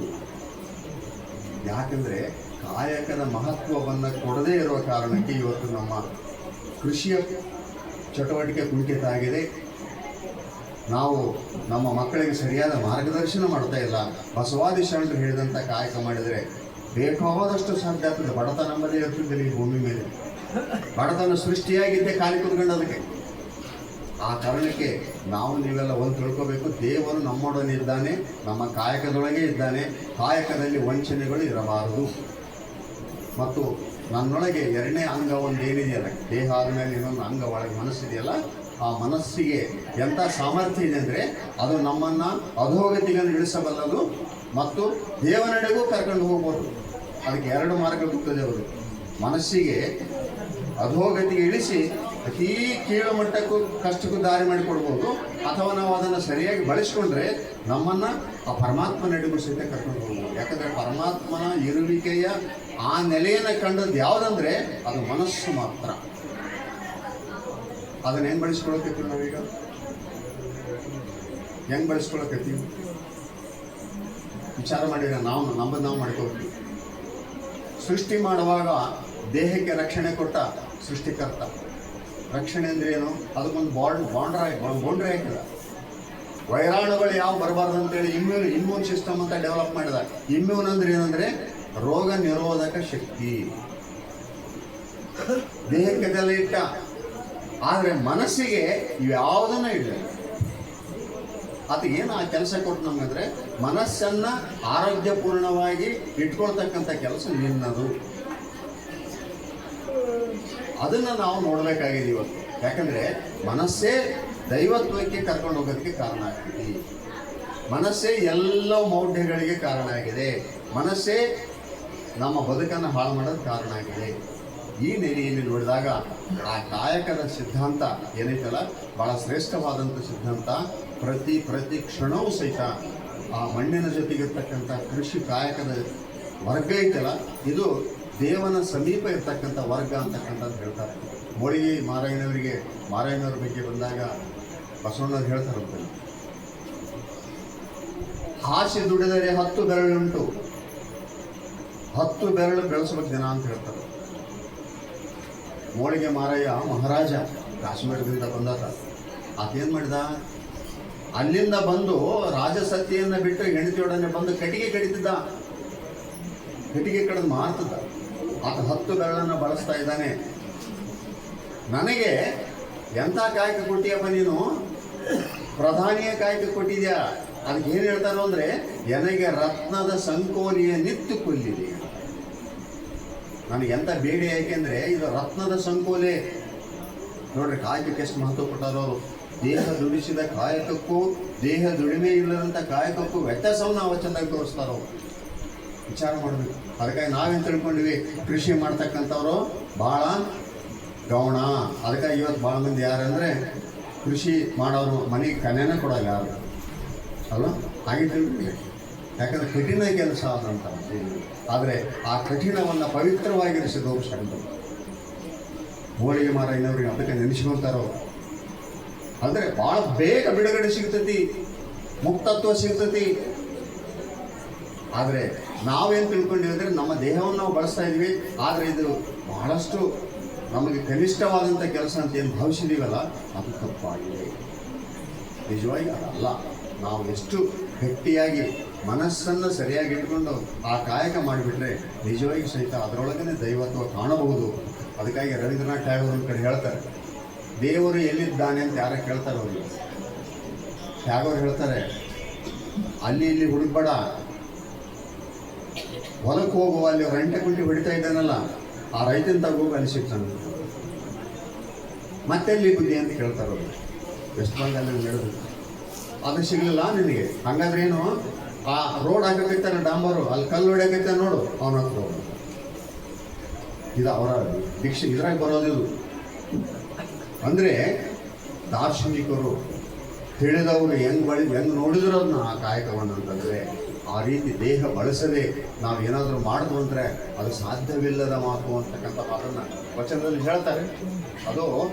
ಯಾಕೆಂದರೆ ಕಾಯಕದ ಮಹತ್ವವನ್ನು ಕೊಡದೇ ಇರುವ ಕಾರಣಕ್ಕೆ ಇವತ್ತು ನಮ್ಮ ಕೃಷಿಯ ಚಟುವಟಿಕೆ ಕುಂಠಿತ ಆಗಿದೆ. ನಾವು ನಮ್ಮ ಮಕ್ಕಳಿಗೆ ಸರಿಯಾದ ಮಾರ್ಗದರ್ಶನ ಮಾಡ್ತಾ ಇಲ್ಲ. ಬಸವಾದಿ ಶರಣರು ಹೇಳಿದಂಥ ಕಾಯಕ ಮಾಡಿದರೆ ಬೇಕಾದಷ್ಟು ಸಾಧ್ಯ ಆಗ್ತದೆ. ಬಡತನ ನಮ್ಮದೇ ಇರ್ತಿದ್ದಿಲ್ಲ ಈ ಭೂಮಿ ಮೇಲೆ. ಬಡತನ ಸೃಷ್ಟಿಯಾಗಿದ್ದೇ ಖಾಲಿ ಕುತ್ಕೊಂಡೋದಕ್ಕೆ. ಆ ಕಾರಣಕ್ಕೆ ನೀವೆಲ್ಲ ಒಂದು ತಿಳ್ಕೋಬೇಕು, ದೇವರು ನಮ್ಮೊಡನೆ ಇದ್ದಾನೆ, ನಮ್ಮ ಕಾಯಕದೊಳಗೆ ಇದ್ದಾನೆ. ಕಾಯಕದಲ್ಲಿ ವಂಚನೆಗಳು ಇರಬಾರದು. ಮತ್ತು ನನ್ನೊಳಗೆ 2ನೇ ಅಂಗ ಒಂದು ಏನಿದೆಯಲ್ಲ, ದೇಹ ಆದಮೇಲೆ ಇನ್ನೊಂದು ಅಂಗ ಒಳಗೆ ಮನಸ್ಸಿದೆಯಲ್ಲ, ಆ ಮನಸ್ಸಿಗೆ ಎಂಥ ಸಾಮರ್ಥ್ಯ ಇದೆ ಅಂದರೆ ಅದು ನಮ್ಮನ್ನು ಅಧೋಗತಿಗೆ ಇಳಿಸಬಲ್ಲದು ಮತ್ತು ದೇವನಡೆಗೂ ಕರ್ಕೊಂಡು ಹೋಗ್ಬೋದು. ಅದಕ್ಕೆ 2 ಮಾರ್ಗ ಬಿಡ್ತದೆ. ಅವರು ಮನಸ್ಸಿಗೆ ಅಧೋಗತಿಗೆ ಇಳಿಸಿ ಅತೀ ಕೀಳು ಮಟ್ಟಕ್ಕೂ ಕಷ್ಟಕ್ಕೂ ದಾರಿ ಮಾಡಿಕೊಡ್ಬೋದು, ಅಥವಾ ನಾವು ಅದನ್ನು ಸರಿಯಾಗಿ ಬಳಸ್ಕೊಂಡ್ರೆ ನಮ್ಮನ್ನು ಆ ಪರಮಾತ್ಮ ನಡೆಗೂ ಸಹಿತ ಕರ್ಕೊಂಡು ಹೋಗ್ಬೋದು. ಯಾಕಂದರೆ ಪರಮಾತ್ಮನ ಇರುವಿಕೆಯ ಆ ನೆಲೆಯನ್ನು ಕಂಡದ್ದು ಯಾವುದಂದ್ರೆ ಅದು ಮನಸ್ಸು ಮಾತ್ರ. ಅದನ್ನು ಹೆಂಗೆ ಬಳಸ್ಕೊಳಕತ್ತೀವಿ ನಾವೀಗ? ಹೆಂಗೆ ಬಳಸ್ಕೊಳಕತ್ತೀವಿ ವಿಚಾರ ಮಾಡಿದ್ರೆ ನಮ್ಮದು ನಾವು ಮಾಡ್ಕೊಳ್ತೀವಿ. ಸೃಷ್ಟಿ ಮಾಡುವಾಗ ದೇಹಕ್ಕೆ ರಕ್ಷಣೆ ಕೊಟ್ಟ ಸೃಷ್ಟಿಕರ್ತ. ರಕ್ಷಣೆ ಅಂದ್ರೆ ಏನು? ಅದಕ್ಕೊಂದು ಬೌಂಡ್ರಿ ಹಾಕಿದ. ವೈರಾಣುಗಳು ಯಾವ ಬರಬಾರ್ದು ಅಂತೇಳಿ ಇಮ್ಯೂನ್ ಸಿಸ್ಟಮ್ ಅಂತ ಡೆವಲಪ್ ಮಾಡಿದ. ಇಮ್ಯೂನ್ ಅಂದ್ರೆ ಏನಂದ್ರೆ ರೋಗ ನಿರೋಧಕ ಶಕ್ತಿ. ದೇಹಕ್ಕೆ ಅದೆಲ್ಲ ಇಟ್ಟ. ಆದರೆ ಮನಸ್ಸಿಗೆ ಇವ್ಯಾವುದನ್ನ ಇಲ್ಲ. ಅದು ಏನು ಆ ಕೆಲಸ ಕೊಟ್ಟು ನಮಗಂದ್ರೆ ಮನಸ್ಸನ್ನು ಆರೋಗ್ಯಪೂರ್ಣವಾಗಿ ಇಟ್ಕೊಳ್ತಕ್ಕಂಥ ಕೆಲಸ ನಿನ್ನದು. ಅದನ್ನು ನಾವು ನೋಡಬೇಕಾಗಿದೆ ಇವತ್ತು. ಯಾಕಂದರೆ ಮನಸ್ಸೇ ದೈವತ್ವಕ್ಕೆ ಕರ್ಕೊಂಡು ಹೋಗೋದಕ್ಕೆ ಕಾರಣ ಆಗ್ತದೆ. ಮನಸ್ಸೇ ಎಲ್ಲ ಮೌಢ್ಯಗಳಿಗೆ ಕಾರಣ ಆಗಿದೆ. ಮನಸ್ಸೇ ನಮ್ಮ ಬದುಕನ್ನು ಹಾಳು ಮಾಡೋದು ಕಾರಣ ಆಗಿದೆ. ಈ ನೆಲೆಯಲ್ಲಿ ನೋಡಿದಾಗ ಆ ಕಾಯಕದ ಸಿದ್ಧಾಂತ ಏನೈತಲ್ಲ, ಭಾಳ ಶ್ರೇಷ್ಠವಾದಂಥ ಸಿದ್ಧಾಂತ. ಪ್ರತಿ ಕ್ಷಣವೂ ಸಹಿತ ಆ ಮಣ್ಣಿನ ಜೊತೆಗಿರ್ತಕ್ಕಂಥ ಕೃಷಿ ಕಾಯಕದ ವರ್ಗ ಐತಲ್ಲ, ಇದು ದೇವನ ಸಮೀಪ ಇರ್ತಕ್ಕಂಥ ವರ್ಗ ಅಂತಕ್ಕಂಥದ್ದು ಹೇಳ್ತಾರೆ. ಮೋಳಿಗೆ ಮಾರಾಯಣವ್ರ ಬಗ್ಗೆ ಬಂದಾಗ ಬಸವಣ್ಣವ್ರು ಹೇಳ್ತಾರೆ, ಹಾಸಿ ದುಡಿದರೆ 10 ಬೆರಳುಂಟು, 10 ಬೆರಳು ಬೆಳೆಸ್ಬೇಕು ಜನ ಅಂತ ಹೇಳ್ತಾರೆ. ಮೋಳಿಗೆ ಮಾರಯ್ಯ ಮಹಾರಾಜ ಕಾಶ್ಮೀರದಿಂದ ಬಂದಾತ. ಆತೇನು ಮಾಡಿದ? ಅಲ್ಲಿಂದ ಬಂದು ರಾಜಸತ್ತೆಯನ್ನು ಬಿಟ್ಟು ಹೆಂಡತಿಯೊಡನೆ ಬಂದು ಕಟ್ಟಿಗೆ ಕಡಿತಿದ್ದ. ಕಟ್ಟಿಗೆ ಕಡಿದು ಮಾರ್ತಿದ್ದ. ಆತ 10 ಬೆರಳನ್ನು ಬಳಸ್ತಾ ಇದ್ದಾನೆ. ನನಗೆ ಎಂಥ ಕಾಯಕ ಕೊಟ್ಟಿಯಪ್ಪ ನೀನು? ಪ್ರಧಾನಿಯ ಕಾಯಕ ಕೊಟ್ಟಿದ್ಯಾ. ಅದಕ್ಕೆ ಏನು ಹೇಳ್ತಾರೋ ಅಂದರೆ, ನನಗೆ ರತ್ನದ ಸಂಕೋಲಿಯ ನಿತ್ತು ಕೊಲ್ಲಿದೆ. ನನಗೆ ಎಂಥ ಬೇಡಿ ಯಾಕೆಂದರೆ ಇದು ರತ್ನದ ಸಂಕೋಲೆ. ನೋಡ್ರಿ ಕಾಯಕಕ್ಕೆ ಎಷ್ಟು ಮಹತ್ವ ಕೊಟ್ಟಾರೋ ಅವರು. ದೇಹ ದುಡಿಸಿದ ಕಾಯಕಕ್ಕೂ ದೇಹ ದುಡಿಮೆ ಇಲ್ಲದಂಥ ಕಾಯಕಕ್ಕೂ ವ್ಯತ್ಯಾಸವನ್ನು ನಾವು ಚೆನ್ನಾಗಿ ತೋರಿಸ್ತಾರೋ. ವಿಚಾರ ಮಾಡಬೇಕು. ಅದಕ್ಕಾಗಿ ನಾವೇನು ತಿಳ್ಕೊಂಡಿವಿ, ಕೃಷಿ ಮಾಡ್ತಕ್ಕಂಥವ್ರು ಭಾಳ ಗೌಣ. ಅದಕ್ಕಾಗಿ ಇವತ್ತು ಭಾಳ ಮಂದಿ ಯಾರಂದರೆ ಕೃಷಿ ಮಾಡೋರು ಮನೆಗೆ ಕನ್ಯಾನ ಕೊಡಲ್ಲ ಯಾರು ಅಲ್ವಾ, ಹಾಗೆ ತಿಳ್ಕೊಳ್ಳಿ. ಯಾಕಂದರೆ ಕಠಿಣ ಕೆಲಸ ಆದಂತ. ಆದರೆ ಆ ಕಠಿಣವನ್ನು ಪವಿತ್ರವಾಗಿರಿಸಿದವರು ಶರಣರು. ಹೋಳಿಗೆ ಮಾರ ಇನ್ನವ್ರಿಗೆ ಅದಕ್ಕೆ ನೆನೆಸ್ಕೊಳ್ತಾರೋ. ಅಂದರೆ ಭಾಳ ಬೇಗ ಬಿಡುಗಡೆ ಸಿಗ್ತತಿ, ಮುಕ್ತತ್ವ ಸಿಗ್ತತಿ. ಆದರೆ ನಾವೇನು ತಿಳ್ಕೊಂಡಿವಿ ಅಂದರೆ ನಮ್ಮ ದೇಹವನ್ನು ನಾವು ಬಳಸ್ತಾ ಇದ್ವಿ, ಆದರೆ ಇದು ಬಹಳಷ್ಟು ನಮಗೆ ಕನಿಷ್ಠವಾದಂಥ ಕೆಲಸ ಅಂತ ಏನು ಭಾವಿಸಿದೀವಲ್ಲ, ಅದು ತಪ್ಪಾಗಿದೆ. ನಿಜವಾಗಿ ಅದಲ್ಲ. ನಾವು ಎಷ್ಟು ಗಟ್ಟಿಯಾಗಿ ಮನಸ್ಸನ್ನು ಸರಿಯಾಗಿ ಇಟ್ಕೊಂಡು ಆ ಕಾಯಕ ಮಾಡಿಬಿಟ್ರೆ ನಿಜವಾಗಿ ಸಹಿತ ಅದರೊಳಗನೆ ದೈವತ್ವ ಕಾಣಬಹುದು. ಅದಕ್ಕಾಗಿ ರವೀಂದ್ರನಾಥ್ ಟ್ಯಾಗೋರ್ ಒಂದು ಕಡೆ ಹೇಳ್ತಾರೆ, ದೇವರು ಎಲ್ಲಿದ್ದಾನೆ ಅಂತ ಯಾರ ಕೇಳ್ತಾರೆ ಅವರು. ಟ್ಯಾಗೋರ್ ಹೇಳ್ತಾರೆ, ಅಲ್ಲಿ ಇಲ್ಲಿ ಹುಡುಕ್ಬೇಡ, ಹೊಲಕ್ಕೆ ಹೋಗುವ, ಅಲ್ಲಿ ರಂಟೆ ಕುಂಟಿ ಹೊಡಿತಾ ಇದ್ದಾನಲ್ಲ ಆ ರೈತನ ಹೋಗಿ ಅಲ್ಲಿ ಸಿಗ್ತಾನೆ. ಮತ್ತೆಲ್ಲಿ ಬುದ್ಧಿ ಅಂತ ಕೇಳ್ತಾರೆ ಅವರು. ವೆಸ್ಟ್ ಬೆಂಗಾಲಲ್ಲಿ ನಡೆದು ಅದು ಸಿಗಲಿಲ್ಲ ನಿನಗೆ, ಹಂಗಾದ್ರೆ ಏನು, ಆ ರೋಡ್ ಹಾಕಕೈತಾನೆ ಡಾಂಬರು, ಅಲ್ಲಿ ಕಲ್ಲು ಹೊಡ್ಯಾಕೈತೆ ನೋಡು, ಅವನ ಹತ್ರ ಹೋಗೋದು. ಇದು ಅವರ ದೀಕ್ಷೆ, ಇದ್ರಾಗ ಬರೋದಿದು. ಅಂದರೆ ದಾರ್ಶನಿಕರು ತಿಳಿದವರು ಹೆಂಗೆ ನೋಡಿದ್ರು ಅದನ್ನ ಆ ಕಾಯಕವನ್ನು ಅಂತಂದರೆ, ಆ ರೀತಿ ದೇಹ ಬಳಸದೆ ನಾವು ಏನಾದರೂ ಮಾಡಿದ್ವು ಅಂದರೆ ಅದು ಸಾಧ್ಯವಿಲ್ಲದ ಮಾತು ಅಂತಕ್ಕಂಥ ಮಾತನ್ನು ವಚನದಲ್ಲಿ ಹೇಳ್ತಾರೆ. ಅದು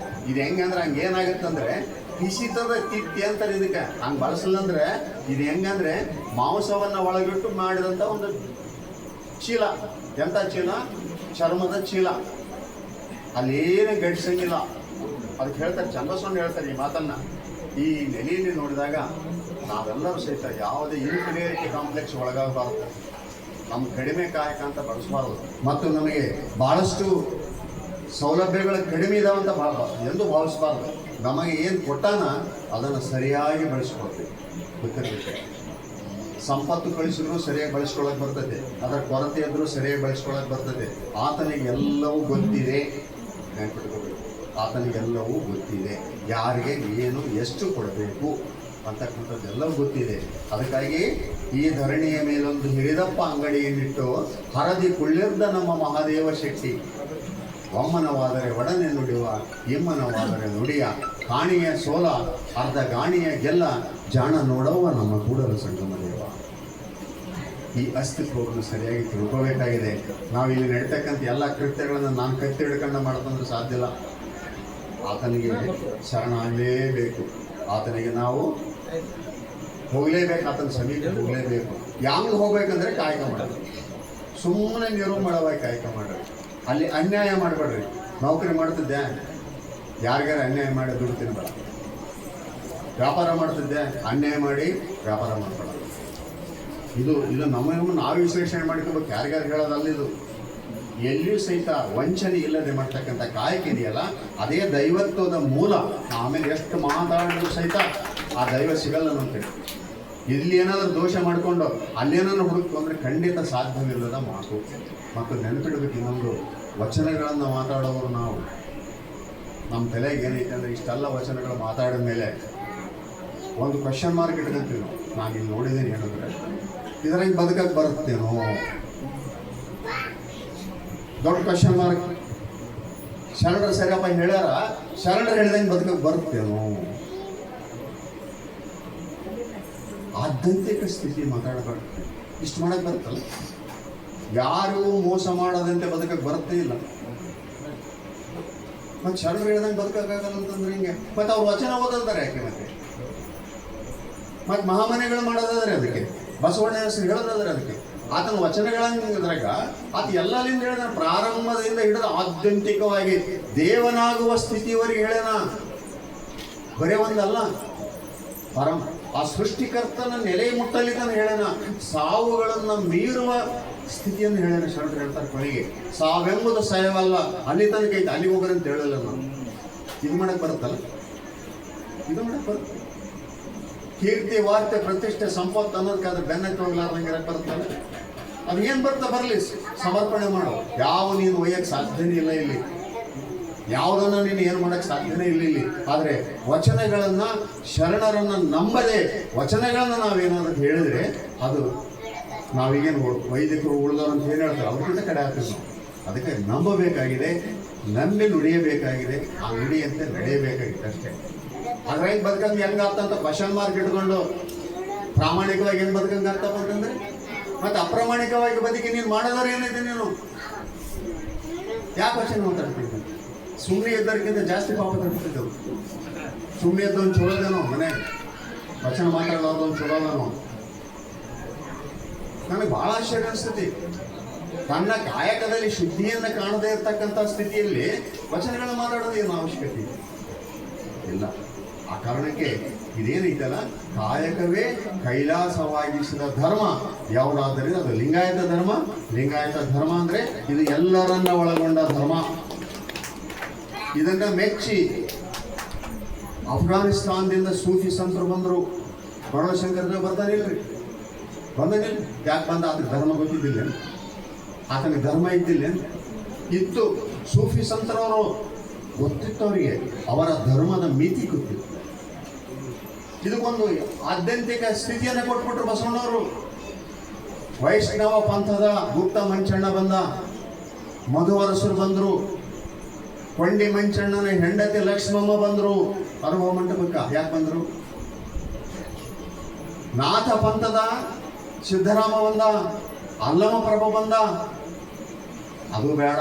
ಇದು ಹೆಂಗೆ ಅಂದ್ರೆ ಹಂಗೆ ಏನಾಗುತ್ತಂದರೆ ಪಿಸಿತದ ತಿತ್ತಿ ಅಂತಾರೆ ಇದಕ್ಕೆ. ಹಂಗೆ ಬಳಸಲ್ಲ ಅಂದರೆ ಇದು ಹೆಂಗಂದರೆ ಮಾಂಸವನ್ನು ಒಳಗಿಟ್ಟು ಮಾಡಿದಂಥ ಒಂದು ಚೀಲ. ಎಂಥ ಚೀಲ? ಚರ್ಮದ ಚೀಲ. ಅಲ್ಲೇನು ಗಡಿಸಂಗಿಲ್ಲ. ಅದಕ್ಕೆ ಹೇಳ್ತಾರೆ, ಚಂದ್ರಸ್ವಾಮಿ ಹೇಳ್ತಾರೆ ಈ ಮಾತನ್ನು. ಈ ನೆಲೆಯಲ್ಲಿ ನೋಡಿದಾಗ ನಾವೆಲ್ಲರೂ ಸಹಿತ ಯಾವುದೇ ಇನ್ಫೀರಿಯಾರಿಟಿ ಕಾಂಪ್ಲೆಕ್ಸ್ ಒಳಗಾಗಬಾರ್ದು. ನಮ್ಮ ಕಡಿಮೆ ಕಾಯಕ ಅಂತ ಬಳಸಬಾರ್ದು. ಮತ್ತು ನಮಗೆ ಭಾಳಷ್ಟು ಸೌಲಭ್ಯಗಳು ಕಡಿಮೆ ಇದಾವಂತ ಎಂದು ಭಾವಿಸಬಾರ್ದು. ನಮಗೆ ಏನು ಕೊಟ್ಟಾನ ಅದನ್ನು ಸರಿಯಾಗಿ ಬಳಸ್ಕೊಳ್ತೀವಿ. ಗೊತ್ತಿರಬೇಕು, ಸಂಪತ್ತು ಕಳಿಸಿದ್ರು ಸರಿಯಾಗಿ ಬಳಸ್ಕೊಳ್ಳೋಕೆ ಬರ್ತದೆ, ಅದರ ಕೊರತೆ ಇದ್ದರೂ ಸರಿಯಾಗಿ ಬಳಸ್ಕೊಳ್ಳೋಕೆ ಬರ್ತದೆ. ಆತನಿಗೆ ಎಲ್ಲವೂ ಗೊತ್ತಿದೆ, ನೆನಪಿಟ್ಕೋಬೇಕು. ಆತನಿಗೆಲ್ಲವೂ ಗೊತ್ತಿದೆ, ಯಾರಿಗೆ ಏನು ಎಷ್ಟು ಕೊಡಬೇಕು ಅಂತಕ್ಕಂಥದ್ದೆಲ್ಲವೂ ಗೊತ್ತಿದೆ. ಅದಕ್ಕಾಗಿ ಈ ಧರಣಿಯ ಮೇಲೊಂದು ಹಿರಿದಪ್ಪ ಅಂಗಡಿಯನ್ನಿಟ್ಟು ಹರದಿ ಕುಳ್ಳಿರ್ದ ನಮ್ಮ ಮಹಾದೇವ ಶೆಟ್ಟಿ, ಒಮ್ಮನವಾದರೆ ಒಡನೆ ನುಡಿಯುವ, ಇಮ್ಮನವಾದರೆ ನುಡಿಯ, ಕಾಣಿಯ ಸೋಲ ಅರ್ಧ ಗಾಣಿಯ ಗೆಲ್ಲ, ಜಾಣ ನೋಡವ ನಮ್ಮ ಕೂಡಲ ಸಂಗಮ ದೇವ. ಈ ಅಸ್ತಿತ್ವವನ್ನು ಸರಿಯಾಗಿ ತಿಳ್ಕೋಬೇಕಾಗಿದೆ. ನಾವಿಲ್ಲಿ ನಡೀತಕ್ಕಂಥ ಎಲ್ಲ ಕೃತ್ಯಗಳನ್ನು ನಾನು ಕತ್ತಿ ಹಿಡ್ಕೊಂಡು ಮಾಡ್ಕೊಂಡ್ರೆ ಸಾಧ್ಯ ಇಲ್ಲ. ಆತನಿಗೆ ಶರಣಾಗಲೇಬೇಕು, ಆತನಿಗೆ ನಾವು ಹೋಗಲೇಬೇಕು, ಆತನ ಸಮೀಪ ಹೋಗಲೇಬೇಕು. ಯಾವಾಗ ಹೋಗ್ಬೇಕಂದ್ರೆ ಕಾಯಕ ಮಾಡೋದು, ಸುಮ್ಮನೆ ನಿರುಮ್ಮಳವಾಗಿ ಕಾಯಕ ಮಾಡೋದು. ಅಲ್ಲಿ ಅನ್ಯಾಯ ಮಾಡಬೇಡ್ರಿ. ನೌಕರಿ ಮಾಡ್ತಿದ್ದೆ, ಯಾರಿಗಾರ ಅನ್ಯಾಯ ಮಾಡಿ ದುಡ್ಡು ತಿನ್ಬೇಡ. ವ್ಯಾಪಾರ ಮಾಡ್ತಿದ್ದೆ, ಅನ್ಯಾಯ ಮಾಡಿ ವ್ಯಾಪಾರ ಮಾಡಬೇಡ. ಇದು ನಮ್ಮನ್ನು ನಾವು ವಿಶ್ಲೇಷಣೆ ಮಾಡ್ಕೋಬೇಕು, ಯಾರಿಗಾರು ಹೇಳೋದಲ್ಲ. ಇದು ಎಲ್ಲಿಯೂ ಸಹಿತ ವಂಚನೆ ಇಲ್ಲದೆ ಮಾಡ್ತಕ್ಕಂಥ ಕಾಯಕ ಇದೆಯಲ್ಲ, ಅದೇ ದೈವತ್ವದ ಮೂಲ. ಆಮೇಲೆ ಎಷ್ಟು ಮಾತಾಡಿದ್ರು ಸಹಿತ ಆ ದೈವ ಸಿಗಲ್ಲ ನಮಗೆ. ಇಲ್ಲಿ ಏನಾದರೂ ದೋಷ ಮಾಡಿಕೊಂಡು ಅಲ್ಲೇನಾದ್ರು ಹುಡುಕೊಂಡ್ರೆ ಖಂಡಿತ ಸಾಧ್ಯವಿಲ್ಲದ ಮಾತು. ಮತ್ತು ನೆನಪಿಡಬೇಕು, ಇನ್ನೊಂದು ವಚನಗಳನ್ನು ಮಾತಾಡೋರು ನಾವು. ನಮ್ಮ ತಲೆಗೆ ಏನೈತೆ ಅಂದರೆ ಇಷ್ಟೆಲ್ಲ ವಚನಗಳು ಮಾತಾಡಿದ ಮೇಲೆ ಒಂದು ಕ್ವಶನ್ ಮಾರ್ಕ್ ಇಟ್ಕೊಂತೀವಿ ನಾವು. ನಾನು ಇಲ್ಲಿ ನೋಡಿದ್ದೀನಿ ಏನಂದರೆ, ಇದರಾಗ ಬದುಕಕ್ಕೆ ಬರುತ್ತೇನೋ, ದೊಡ್ಡ ಕ್ವಶನ್ ಮಾರ್ಕ್. ಶರಣರು ಸರಿಯಪ್ಪ ಹೇಳ್ಯಾರ, ಶರಣರು ಹೇಳಿದಂಗೆ ಬದುಕಕ್ಕೆ ಬರುತ್ತೇನೋ. ಆದ್ಯಂತಿಕ ಸ್ಥಿತಿ ಮಾತಾಡಬಾರ್ದು. ಇಷ್ಟು ಮಾಡಕ್ಕೆ ಬರುತ್ತಲ್ಲ, ಯಾರಿಗೂ ಮೋಸ ಮಾಡೋದಂತೆ ಬದುಕಕ್ಕೆ ಬರುತ್ತೆ ಇಲ್ಲ. ಮತ್ತು ಶರಣರು ಹೇಳ್ದಂಗೆ ಬದುಕಕ್ಕಾಗಲ್ಲ ಅಂತಂದ್ರೆ ಹಿಂಗೆ. ಮತ್ತು ಅವ್ರು ವಚನ ಓದೋದಾರೆ ಯಾಕೆ? ಮತ್ತು ಮಹಾಮನೆಗಳು ಮಾಡೋದಾದ್ರೆ ಅದಕ್ಕೆ, ಬಸವಣ್ಣ ಹೆಸರು ಹೇಳೋದಾದ್ರೆ ಅದಕ್ಕೆ, ಆತನ ವಚನಗಳಂದ್ರಾಗ ಆತ ಎಲ್ಲರಿಂದ ಹೇಳಿದ, ಪ್ರಾರಂಭದಿಂದ ಹಿಡಿದು ಆದ್ಯಂತಿಕವಾಗಿ ದೇವನಾಗುವ ಸ್ಥಿತಿಯವರೆಗೆ ಹೇಳ್ಯಾನ. ಬರೇ ಒಂದಲ್ಲ, ಆ ಸೃಷ್ಟಿಕರ್ತನ ನೆಲೆ ಮುಟ್ಟಲಿದ್ದಾನೆ ಹೇಳ್ಯಾನ. ಸಾವುಗಳನ್ನು ಮೀರುವ ಸ್ಥಿತಿಯನ್ನು ಹೇಳ್ಯಾನ. ಶರಣರು ಹೇಳ್ತಾರೆ ಕೊನೆಗೆ, ಸಾವೆಂಬುದು ಸಯವಲ್ಲ, ಅಲ್ಲಿ ತನಕ ಐತೆ, ಅಲ್ಲಿ ಹೋಗ್ರಿ ಅಂತ ಹೇಳಲ್ಲ. ನಾವು ಇದು ಮಾಡಕ್ಕೆ ಬರುತ್ತಲ್ಲ, ಇದು ಮಾಡಕ್ಕೆ ಬರುತ್ತೆ. ಕೀರ್ತಿ, ವಾರ್ತೆ, ಪ್ರತಿಷ್ಠೆ, ಸಂಪತ್ತು ಅನ್ನೋದಕ್ಕಾದ್ರೆ ಬೆನ್ನಕ್ಕೆ ಹೋಗ್ಲಾರ್ದಂಗೆ ಇರಕ್ಕೆ ಬರುತ್ತಲ್ಲ. ಅದು ಏನು ಬರ್ತಾ ಬರಲಿ, ಸಮರ್ಪಣೆ ಮಾಡು. ಯಾವ ನೀನು ಒಯ್ಯಕ್ಕೆ ಸಾಧ್ಯನೇ ಇಲ್ಲ ಇಲ್ಲಿ, ಯಾವುದನ್ನು ನೀನು ಏನು ಮಾಡೋಕ್ಕೆ ಸಾಧ್ಯನೇ ಇಲ್ಲ ಇಲ್ಲಿ. ಆದರೆ ವಚನಗಳನ್ನು, ಶರಣರನ್ನು ನಂಬದೆ ವಚನಗಳನ್ನು ನಾವೇನಾದರೂ ಹೇಳಿದ್ರೆ ಅದು ನಾವೀಗೇನು ವೈದಿಕರು ಉಳಿದವರು ಅಂತ ಏನು ಹೇಳ್ತಾರೆ, ಅವ್ರಿಗಿಂತ ಕಡೆ ಆಗ್ತೀವಿ ನಾವು. ಅದಕ್ಕೆ ನಂಬಬೇಕಾಗಿದೆ. ನಂಬಿ ನುಡಿಯಬೇಕಾಗಿದೆ, ಆ ನುಡಿಯಂತೆ ನಡೆಯಬೇಕಾಗಿದೆ ಅಷ್ಟೇ. ಅದ್ರಾಗ ಬದುಕಂಗೆ ಹೆಂಗಾಗ್ತಂತ ಕ್ವಶನ್ ಮಾರ್ಕ್ ಇಟ್ಕೊಂಡು ಪ್ರಾಮಾಣಿಕವಾಗಿ ಏನು ಬದುಕಂಗೆ ಆಗ್ತಪ್ಪ ಅಂತಂದ್ರೆ, ಮತ್ತೆ ಅಪ್ರಾಮಾಣಿಕವಾಗಿ ಬದುಕಿ ನೀನು ಮಾಡೋದಾರ ಏನಿದೆ, ನೀನು ಯಾಕೆ ವಚನ ಮಾತಾಡ್ತಿದ್ದೆ? ಸುಮ್ಮನೆ ಇದ್ದಕ್ಕಿಂತ ಜಾಸ್ತಿ ಪಾಪ ತಡ್ತಿದ್ದವು. ಸುಮ್ಮನೆ ಇದ್ದವನು ಚಲೋದೇನೋ ಮನೆ ವಚನ ಮಾತಾಡೋದವನು ಚಲೋದನೋ. ನನಗೆ ಭಾಳ ಆಶ್ಚರ್ಯ ಅನಿಸ್ತತಿ. ತನ್ನ ಕಾಯಕದಲ್ಲಿ ಶುದ್ಧಿಯನ್ನು ಕಾಣದೇ ಇರ್ತಕ್ಕಂಥ ಸ್ಥಿತಿಯಲ್ಲಿ ವಚನಗಳನ್ನು ಮಾತಾಡೋದು ಏನು ಅವಶ್ಯಕತೆ ಇಲ್ಲ. ಆ ಕಾರಣಕ್ಕೆ ಇದೇನೈತಲ್ಲ, ಕಾಯಕವೇ ಕೈಲಾಸವಾಗಿಸಿದ ಧರ್ಮ ಯಾವುದಾದ್ದರಿಂದ ಅದು ಲಿಂಗಾಯತ ಧರ್ಮ. ಲಿಂಗಾಯತ ಧರ್ಮ ಅಂದರೆ ಇದು ಎಲ್ಲರನ್ನ ಒಳಗೊಂಡ ಧರ್ಮ. ಇದನ್ನ ಮೆಚ್ಚಿ ಅಫ್ಘಾನಿಸ್ತಾನದಿಂದ ಸೂಫಿ ಸಂತರು ಬಂದರು. ಬಡವಶಂಕರದೇವ್ ಬರ್ತಾನಿಲ್ರಿ, ಬಂದನಿಲ್ಲ. ಯಾಕೆ ಬಂದ? ಆತನಿಗೆ ಧರ್ಮ ಗೊತ್ತಿದ್ದಿಲ್ಲ, ಆತನಿಗೆ ಧರ್ಮ ಇದ್ದಿಲ್ಲ. ಇತ್ತು, ಸೂಫಿ ಸಂತರವರು ಗೊತ್ತಿತ್ತು, ಅವರಿಗೆ ಅವರ ಧರ್ಮದ ಮಿತಿ ಗೊತ್ತಿತ್ತು. ಇದಕ್ಕೊಂದು ಆದ್ಯಂತಿಕ ಸ್ಥಿತಿಯನ್ನು ಕೊಟ್ಬಿಟ್ರು ಬಸವಣ್ಣವರು. ವೈಷ್ಣವ ಪಂಥದ ಗುಪ್ತ ಮಂಚಣ್ಣ ಬಂದ, ಮಧುವರಸರು ಬಂದರು, ಕೊಂಡಿ ಮಂಚಣ್ಣನ ಹೆಂಡತಿ ಲಕ್ಷ್ಮಮ್ಮ ಬಂದರು ಅನುಭವ ಮಂಟಪಕ್ಕೆ. ಯಾಕೆ ಬಂದರು? ನಾಥ ಪಂಥದ ಸಿದ್ದರಾಮ ಬಂದ, ಅಲ್ಲಮ ಪ್ರಭ ಬಂದ. ಅದು ಬೇಡ,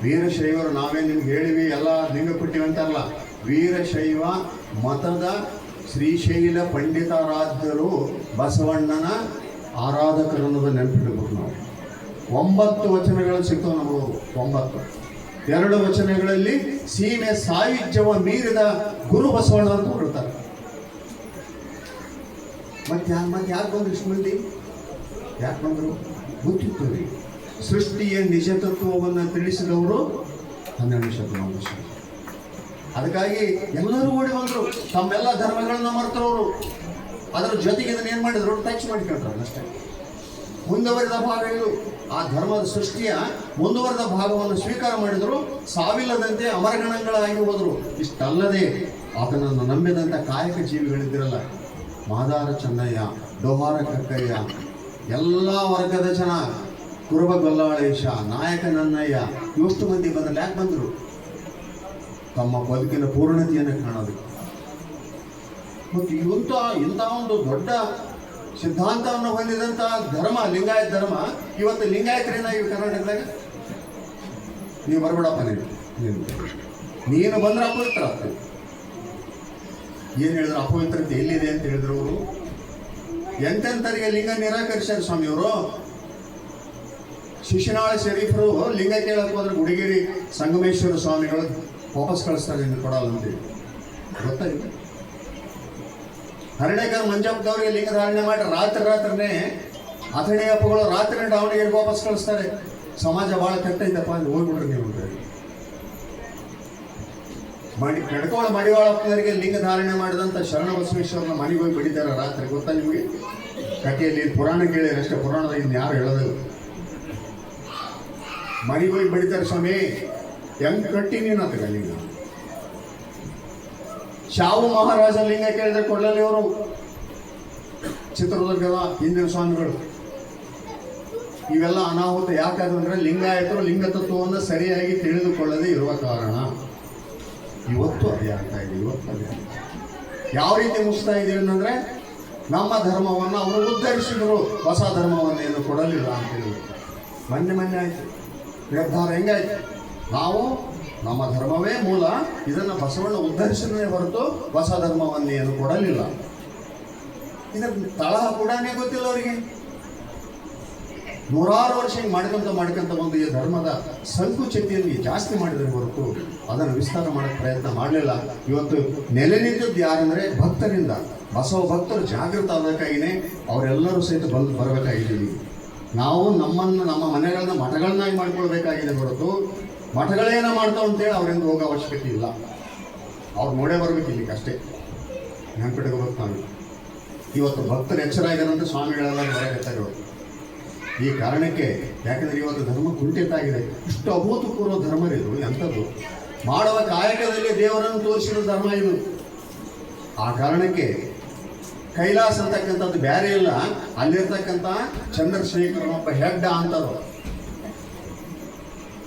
ವೀರಶೈವರು ನಾವೇ ನಿಮ್ಗೆ ಹೇಳಿವಿ ಎಲ್ಲ ಲಿಂಗ ಕೊಟ್ಟಿವಿ ಅಂತಾರಲ್ಲ, ವೀರಶೈವ ಮತದ ಶ್ರೀಶೈಲ ಪಂಡಿತಾರಾಧ್ಯರು ಬಸವಣ್ಣನ ಆರಾಧಕರು ಅನ್ನೋದು ನೆನಪಿಡಬೇಕು ನಾವು. 9 ವಚನಗಳು ಸಿಗ್ತವೆ ನಮಗೂ. 9. 2 ವಚನಗಳಲ್ಲಿ ಸೀಮೆ ಸಾಹಿತ್ಯವ ಮೀರಿದ ಗುರು ಬಸವಣ್ಣ ಅಂತ ಹೊರಡ್ತಾರೆ. ಮತ್ತೆ ಯಾಕೆ ಬಂದ್ರು ಇಷ್ಟು ಮಂದಿ? ಯಾಕೆ ಬಂದರು? ಗೊತ್ತಿತ್ತು ರೀ. ಸೃಷ್ಟಿಯ ನಿಜ ತತ್ವವನ್ನು ತಿಳಿಸಿದವರು 12ನೇ ಶತಮಾನ. ಅದಕ್ಕಾಗಿ ಎಲ್ಲರೂ ಓಡಿ ಬಂದರು, ತಮ್ಮೆಲ್ಲ ಧರ್ಮಗಳನ್ನ ಮರ್ತರವರು. ಅದರ ಜೊತೆಗೆ ಇದನ್ನ ಏನು ಮಾಡಿದ್ರು? ಟಚ್ ಮಾಡಿಕೊಂಡ್ರು ಅಷ್ಟೇ. ಮುಂದುವರೆದ ಭಾಗ ಇದು. ಆ ಧರ್ಮದ ಸೃಷ್ಟಿಯ ಮುಂದುವರೆದ ಭಾಗವನ್ನು ಸ್ವೀಕಾರ ಮಾಡಿದರು. ಸಾವಿಲ್ಲದಂತೆ ಅಮರಗಣಗಳಾಗಿ ಹೋದರು. ಇಷ್ಟಲ್ಲದೆ ಆತನನ್ನು ನಂಬಿದಂಥ ಕಾಯಕ ಜೀವಿಗಳಿದ್ದಿರಲ್ಲ, ಮಾದಾರ ಚೆನ್ನಯ್ಯ, ಡೋಹಾರ ಕಕ್ಕಯ್ಯ, ಎಲ್ಲ ವರ್ಗದ ಜನ, ಕುರುಬ ಗೊಲ್ಲಾಳೇಶ, ನಾಯಕ ನನ್ನಯ್ಯ, ಇಷ್ಟು ಮಂದಿ ಬಂದಲ್ಲಿ ಯಾಕೆ ಬಂದರು? ತಮ್ಮ ಬದುಕಿನ ಪೂರ್ಣತೆಯನ್ನು ಕಾಣೋದಕ್ಕೆ. ಮತ್ತು ಇಂಥ ಒಂದು ದೊಡ್ಡ ಸಿದ್ಧಾಂತವನ್ನು ಹೊಂದಿದಂಥ ಧರ್ಮ ಲಿಂಗಾಯತ ಧರ್ಮ. ಇವತ್ತು ಲಿಂಗಾಯತರೇನಾಗಿ ಕರ್ನಾಟಕದಾಗ? ನೀವು ಬರ್ಬೇಡಪ್ಪ, ನೀನು ಬಂದ್ರೆ ಅಪವಿತ್ರ ಆಗ್ತದೆ. ಏನು ಹೇಳಿದ್ರು? ಅಪವಿತ್ರತೆ ಎಲ್ಲಿದೆ ಅಂತ ಹೇಳಿದ್ರು ಅವರು. ಎಂತೆಂಥರಿಗೆ ಲಿಂಗ ನಿರಾಕರಿಸ್ಯಾರ ಸ್ವಾಮಿಯವರು. ಶಿಶುನಾಳ ಶರೀಫರು ಲಿಂಗ ಕೇಳಕ್ಕೆ ಹೋದ್ರೆ ಗುಡಿಗೇರಿ ಸಂಗಮೇಶ್ವರ ಸ್ವಾಮಿಗಳು ವಾಪಸ್ ಕಳಿಸ್ತಾರೆ, ಇನ್ನು ಕೊಡಲ್ಲ ಅಂತೇಳಿ. ಗೊತ್ತಾಗಿದೆ? ಹರಳೇಕರ್ ಮಂಜಪ್ಪದವ್ರಿಗೆ ಲಿಂಗ ಧಾರಣೆ ಮಾಡಿ ರಾತ್ರಿನೇ ಅಥಣಿಯಪ್ಪಗಳು ರಾತ್ರಿ ದಾವಣಗೆರೆಗೆ ವಾಪಸ್ ಕಳಿಸ್ತಾರೆ. ಸಮಾಜ ಭಾಳ ಕೆಟ್ಟೈತಪ್ಪ ಅಂತ ಹೋಗ್ಬಿಡ್ರಿ ನೀವು. ಕಡ್ಕೋಳ ಮಡಿವಾಳಪ್ಪನವರಿಗೆ ಲಿಂಗ ಧಾರಣೆ ಮಾಡಿದಂಥ ಶರಣ ಬಸವೇಶ್ವರನ ಮನೆಗೆ ಹೋಗಿ ಬಿಡಿದ್ದಾರೆ ರಾತ್ರಿ. ಗೊತ್ತಾ ನಿಮಗೆ? ಕಥೆಯಲ್ಲಿ ಪುರಾಣ ಕೇಳಿರಷ್ಟೇ, ಪುರಾಣದಾಗ ಇನ್ನು ಯಾರು ಹೇಳೋದಿಲ್ಲ. ಮನೆಗೆ ಹೋಗಿ ಬಡಿತಾರೆ. ಸ್ವಾಮಿ ಹೆಂಗ್ ಕಟ್ಟಿ ನೀನು ಅತ್ತಗ ಲಿಂಗ? ಶಾವು ಮಹಾರಾಜ ಲಿಂಗ ಕೇಳಿದ್ರೆ ಕೊಡಲಿ ಅವರು. ಚಿತ್ರದುರ್ಗದ ಹಿಂದಿನ ಸ್ವಾಮಿಗಳು. ಇವೆಲ್ಲ ಅನಾಹುತ ಯಾಕಾದ್ರೆ ಲಿಂಗಾಯತರು ಲಿಂಗ ತತ್ವವನ್ನು ಸರಿಯಾಗಿ ತಿಳಿದುಕೊಳ್ಳದೆ ಇರುವ ಕಾರಣ. ಇವತ್ತು ಅದೇ ಆಗ್ತಾ ಇದೆ. ಇವತ್ತು ಅದೇ ಯಾವ ರೀತಿ ಮುಗಿಸ್ತಾ ಇದೀವಿ ಅಂತಂದ್ರೆ, ನಮ್ಮ ಧರ್ಮವನ್ನು ಅವರು ಉದ್ಧರಿಸಿದ್ರು, ಹೊಸ ಧರ್ಮವನ್ನು ಏನು ಕೊಡಲಿಲ್ಲ ಅಂತೇಳಿ ಮೊನ್ನೆ ಆಯ್ತು ನಿರ್ಧಾರ. ಹೆಂಗಾಯ್ತು? ನಾವು ನಮ್ಮ ಧರ್ಮವೇ ಮೂಲ, ಇದನ್ನು ಬಸವಣ್ಣ ಉದ್ಧರಿಸಿದ್ರೆ ಹೊರತು ಹೊಸ ಧರ್ಮವನ್ನು ಏನು ಕೊಡಲಿಲ್ಲ. ಇದರ ತಳ ಕೂಡನೇ ಗೊತ್ತಿಲ್ಲ ಅವರಿಗೆ. ನೂರಾರು ವರ್ಷ ಹಿಂಗೆ ಮಾಡ್ಕೊಂತ ಒಂದು ಈ ಧರ್ಮದ ಸಂಕುಚಿತಿಯಲ್ಲಿ ಜಾಸ್ತಿ ಮಾಡಿದರೆ ಹೊರತು ಅದನ್ನು ವಿಸ್ತಾರ ಮಾಡೋಕ್ಕೆ ಪ್ರಯತ್ನ ಮಾಡಲಿಲ್ಲ. ಇವತ್ತು ನೆಲೆ ನಿಂತದ್ದು ಯಾರಂದರೆ ಭಕ್ತರಿಂದ. ಬಸವ ಭಕ್ತರು ಜಾಗೃತ ಆಗಬೇಕಾಗಿಯೇ ಅವರೆಲ್ಲರೂ ಸಹಿತ ಬರಬೇಕಾಗಿದ್ದೀವಿ. ನಾವು ನಮ್ಮ ಮನೆಗಳನ್ನ ಮಠಗಳನ್ನಾಗಿ ಮಾಡ್ಕೊಳ್ಬೇಕಾಗಿದೆ ಹೊರತು ಮಠಗಳೇನ ಮಾಡ್ತಾವ ಅಂತೇಳಿ ಅವರಿಂದ ಹೋಗೋ ಅವಶ್ಯಕತೆ ಇಲ್ಲ. ಅವ್ರು ನೋಡೇ ಬರ್ಬೇಕು ಇಲ್ಲಿಗೆ ಅಷ್ಟೇ. ನೆನ್ಪಿಟ್ಕೋಬೇಕು ನಾವು. ಇವತ್ತು ಭಕ್ತರು ಎಚ್ಚರಾಗಿರೋಂಥ ಸ್ವಾಮಿಗಳೆಲ್ಲ ಬರಕತ್ತಾರೆ ಇವತ್ತು. ಈ ಕಾರಣಕ್ಕೆ ಯಾಕಂದರೆ ಇವತ್ತು ಧರ್ಮ ಕುಂಠಿತಾಗಿದೆ. ಇಷ್ಟು ಅಭೂತಪೂರ್ವ ಧರ್ಮ ಇದು. ಎಂಥದ್ದು ಮಾಡುವ ಕಾಯಕದಲ್ಲಿ ದೇವರನ್ನು ತೋರಿಸಿದ ಧರ್ಮ ಇದು. ಆ ಕಾರಣಕ್ಕೆ ಕೈಲಾಸ ಅಂತಕ್ಕಂಥದ್ದು ಬೇರೆ ಇಲ್ಲ. ಅಲ್ಲಿರ್ತಕ್ಕಂಥ ಚಂದ್ರಶೇಖರನೊಬ್ಬ ಹೆಡ್ಡ ಅಂತರು.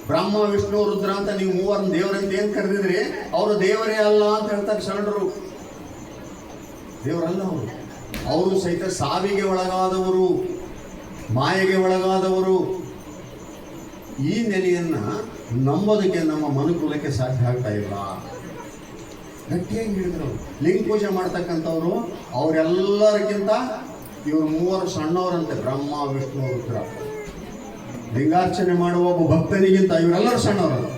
ಬ್ರಹ್ಮ ವಿಷ್ಣು ರುದ್ರ ಅಂತ ನೀವು ಮೂವರನ್ನ ದೇವರಂತ ಏನ್ ಕರೆದಿದ್ರಿ, ಅವರು ದೇವರೇ ಅಲ್ಲ ಅಂತ ಹೇಳ್ತಾರೆ ಶರಣರು. ದೇವರಲ್ಲ ಅವರು. ಅವರು ಸಹಿತ ಸಾವಿಗೆ ಒಳಗಾದವರು, ಮಾಯೆಗೆ ಒಳಗಾದವರು. ಈ ನೆಲೆಯನ್ನ ನಂಬೋದಕ್ಕೆ ನಮ್ಮ ಮನುಕುಲಕ್ಕೆ ಸಾಧ್ಯ ಆಗ್ತಾ ಇಲ್ಲ. ಗಟ್ಟಿಯಾಗಿ ಹೇಳಿದ್ರು. ಲಿಂಗ ಪೂಜೆ ಮಾಡ್ತಕ್ಕಂಥವ್ರು ಅವರೆಲ್ಲರಿಗಿಂತ ಇವರು ಮೂವರು ಸಣ್ಣವರಂತೆ, ಬ್ರಹ್ಮ ವಿಷ್ಣು ರುದ್ರ. ಲಿಂಗಾರ್ಚನೆ ಮಾಡುವ ಒಬ್ಬ ಭಕ್ತನಿಗಿಂತ ಇವರೆಲ್ಲರೂ ಸಣ್ಣವರು.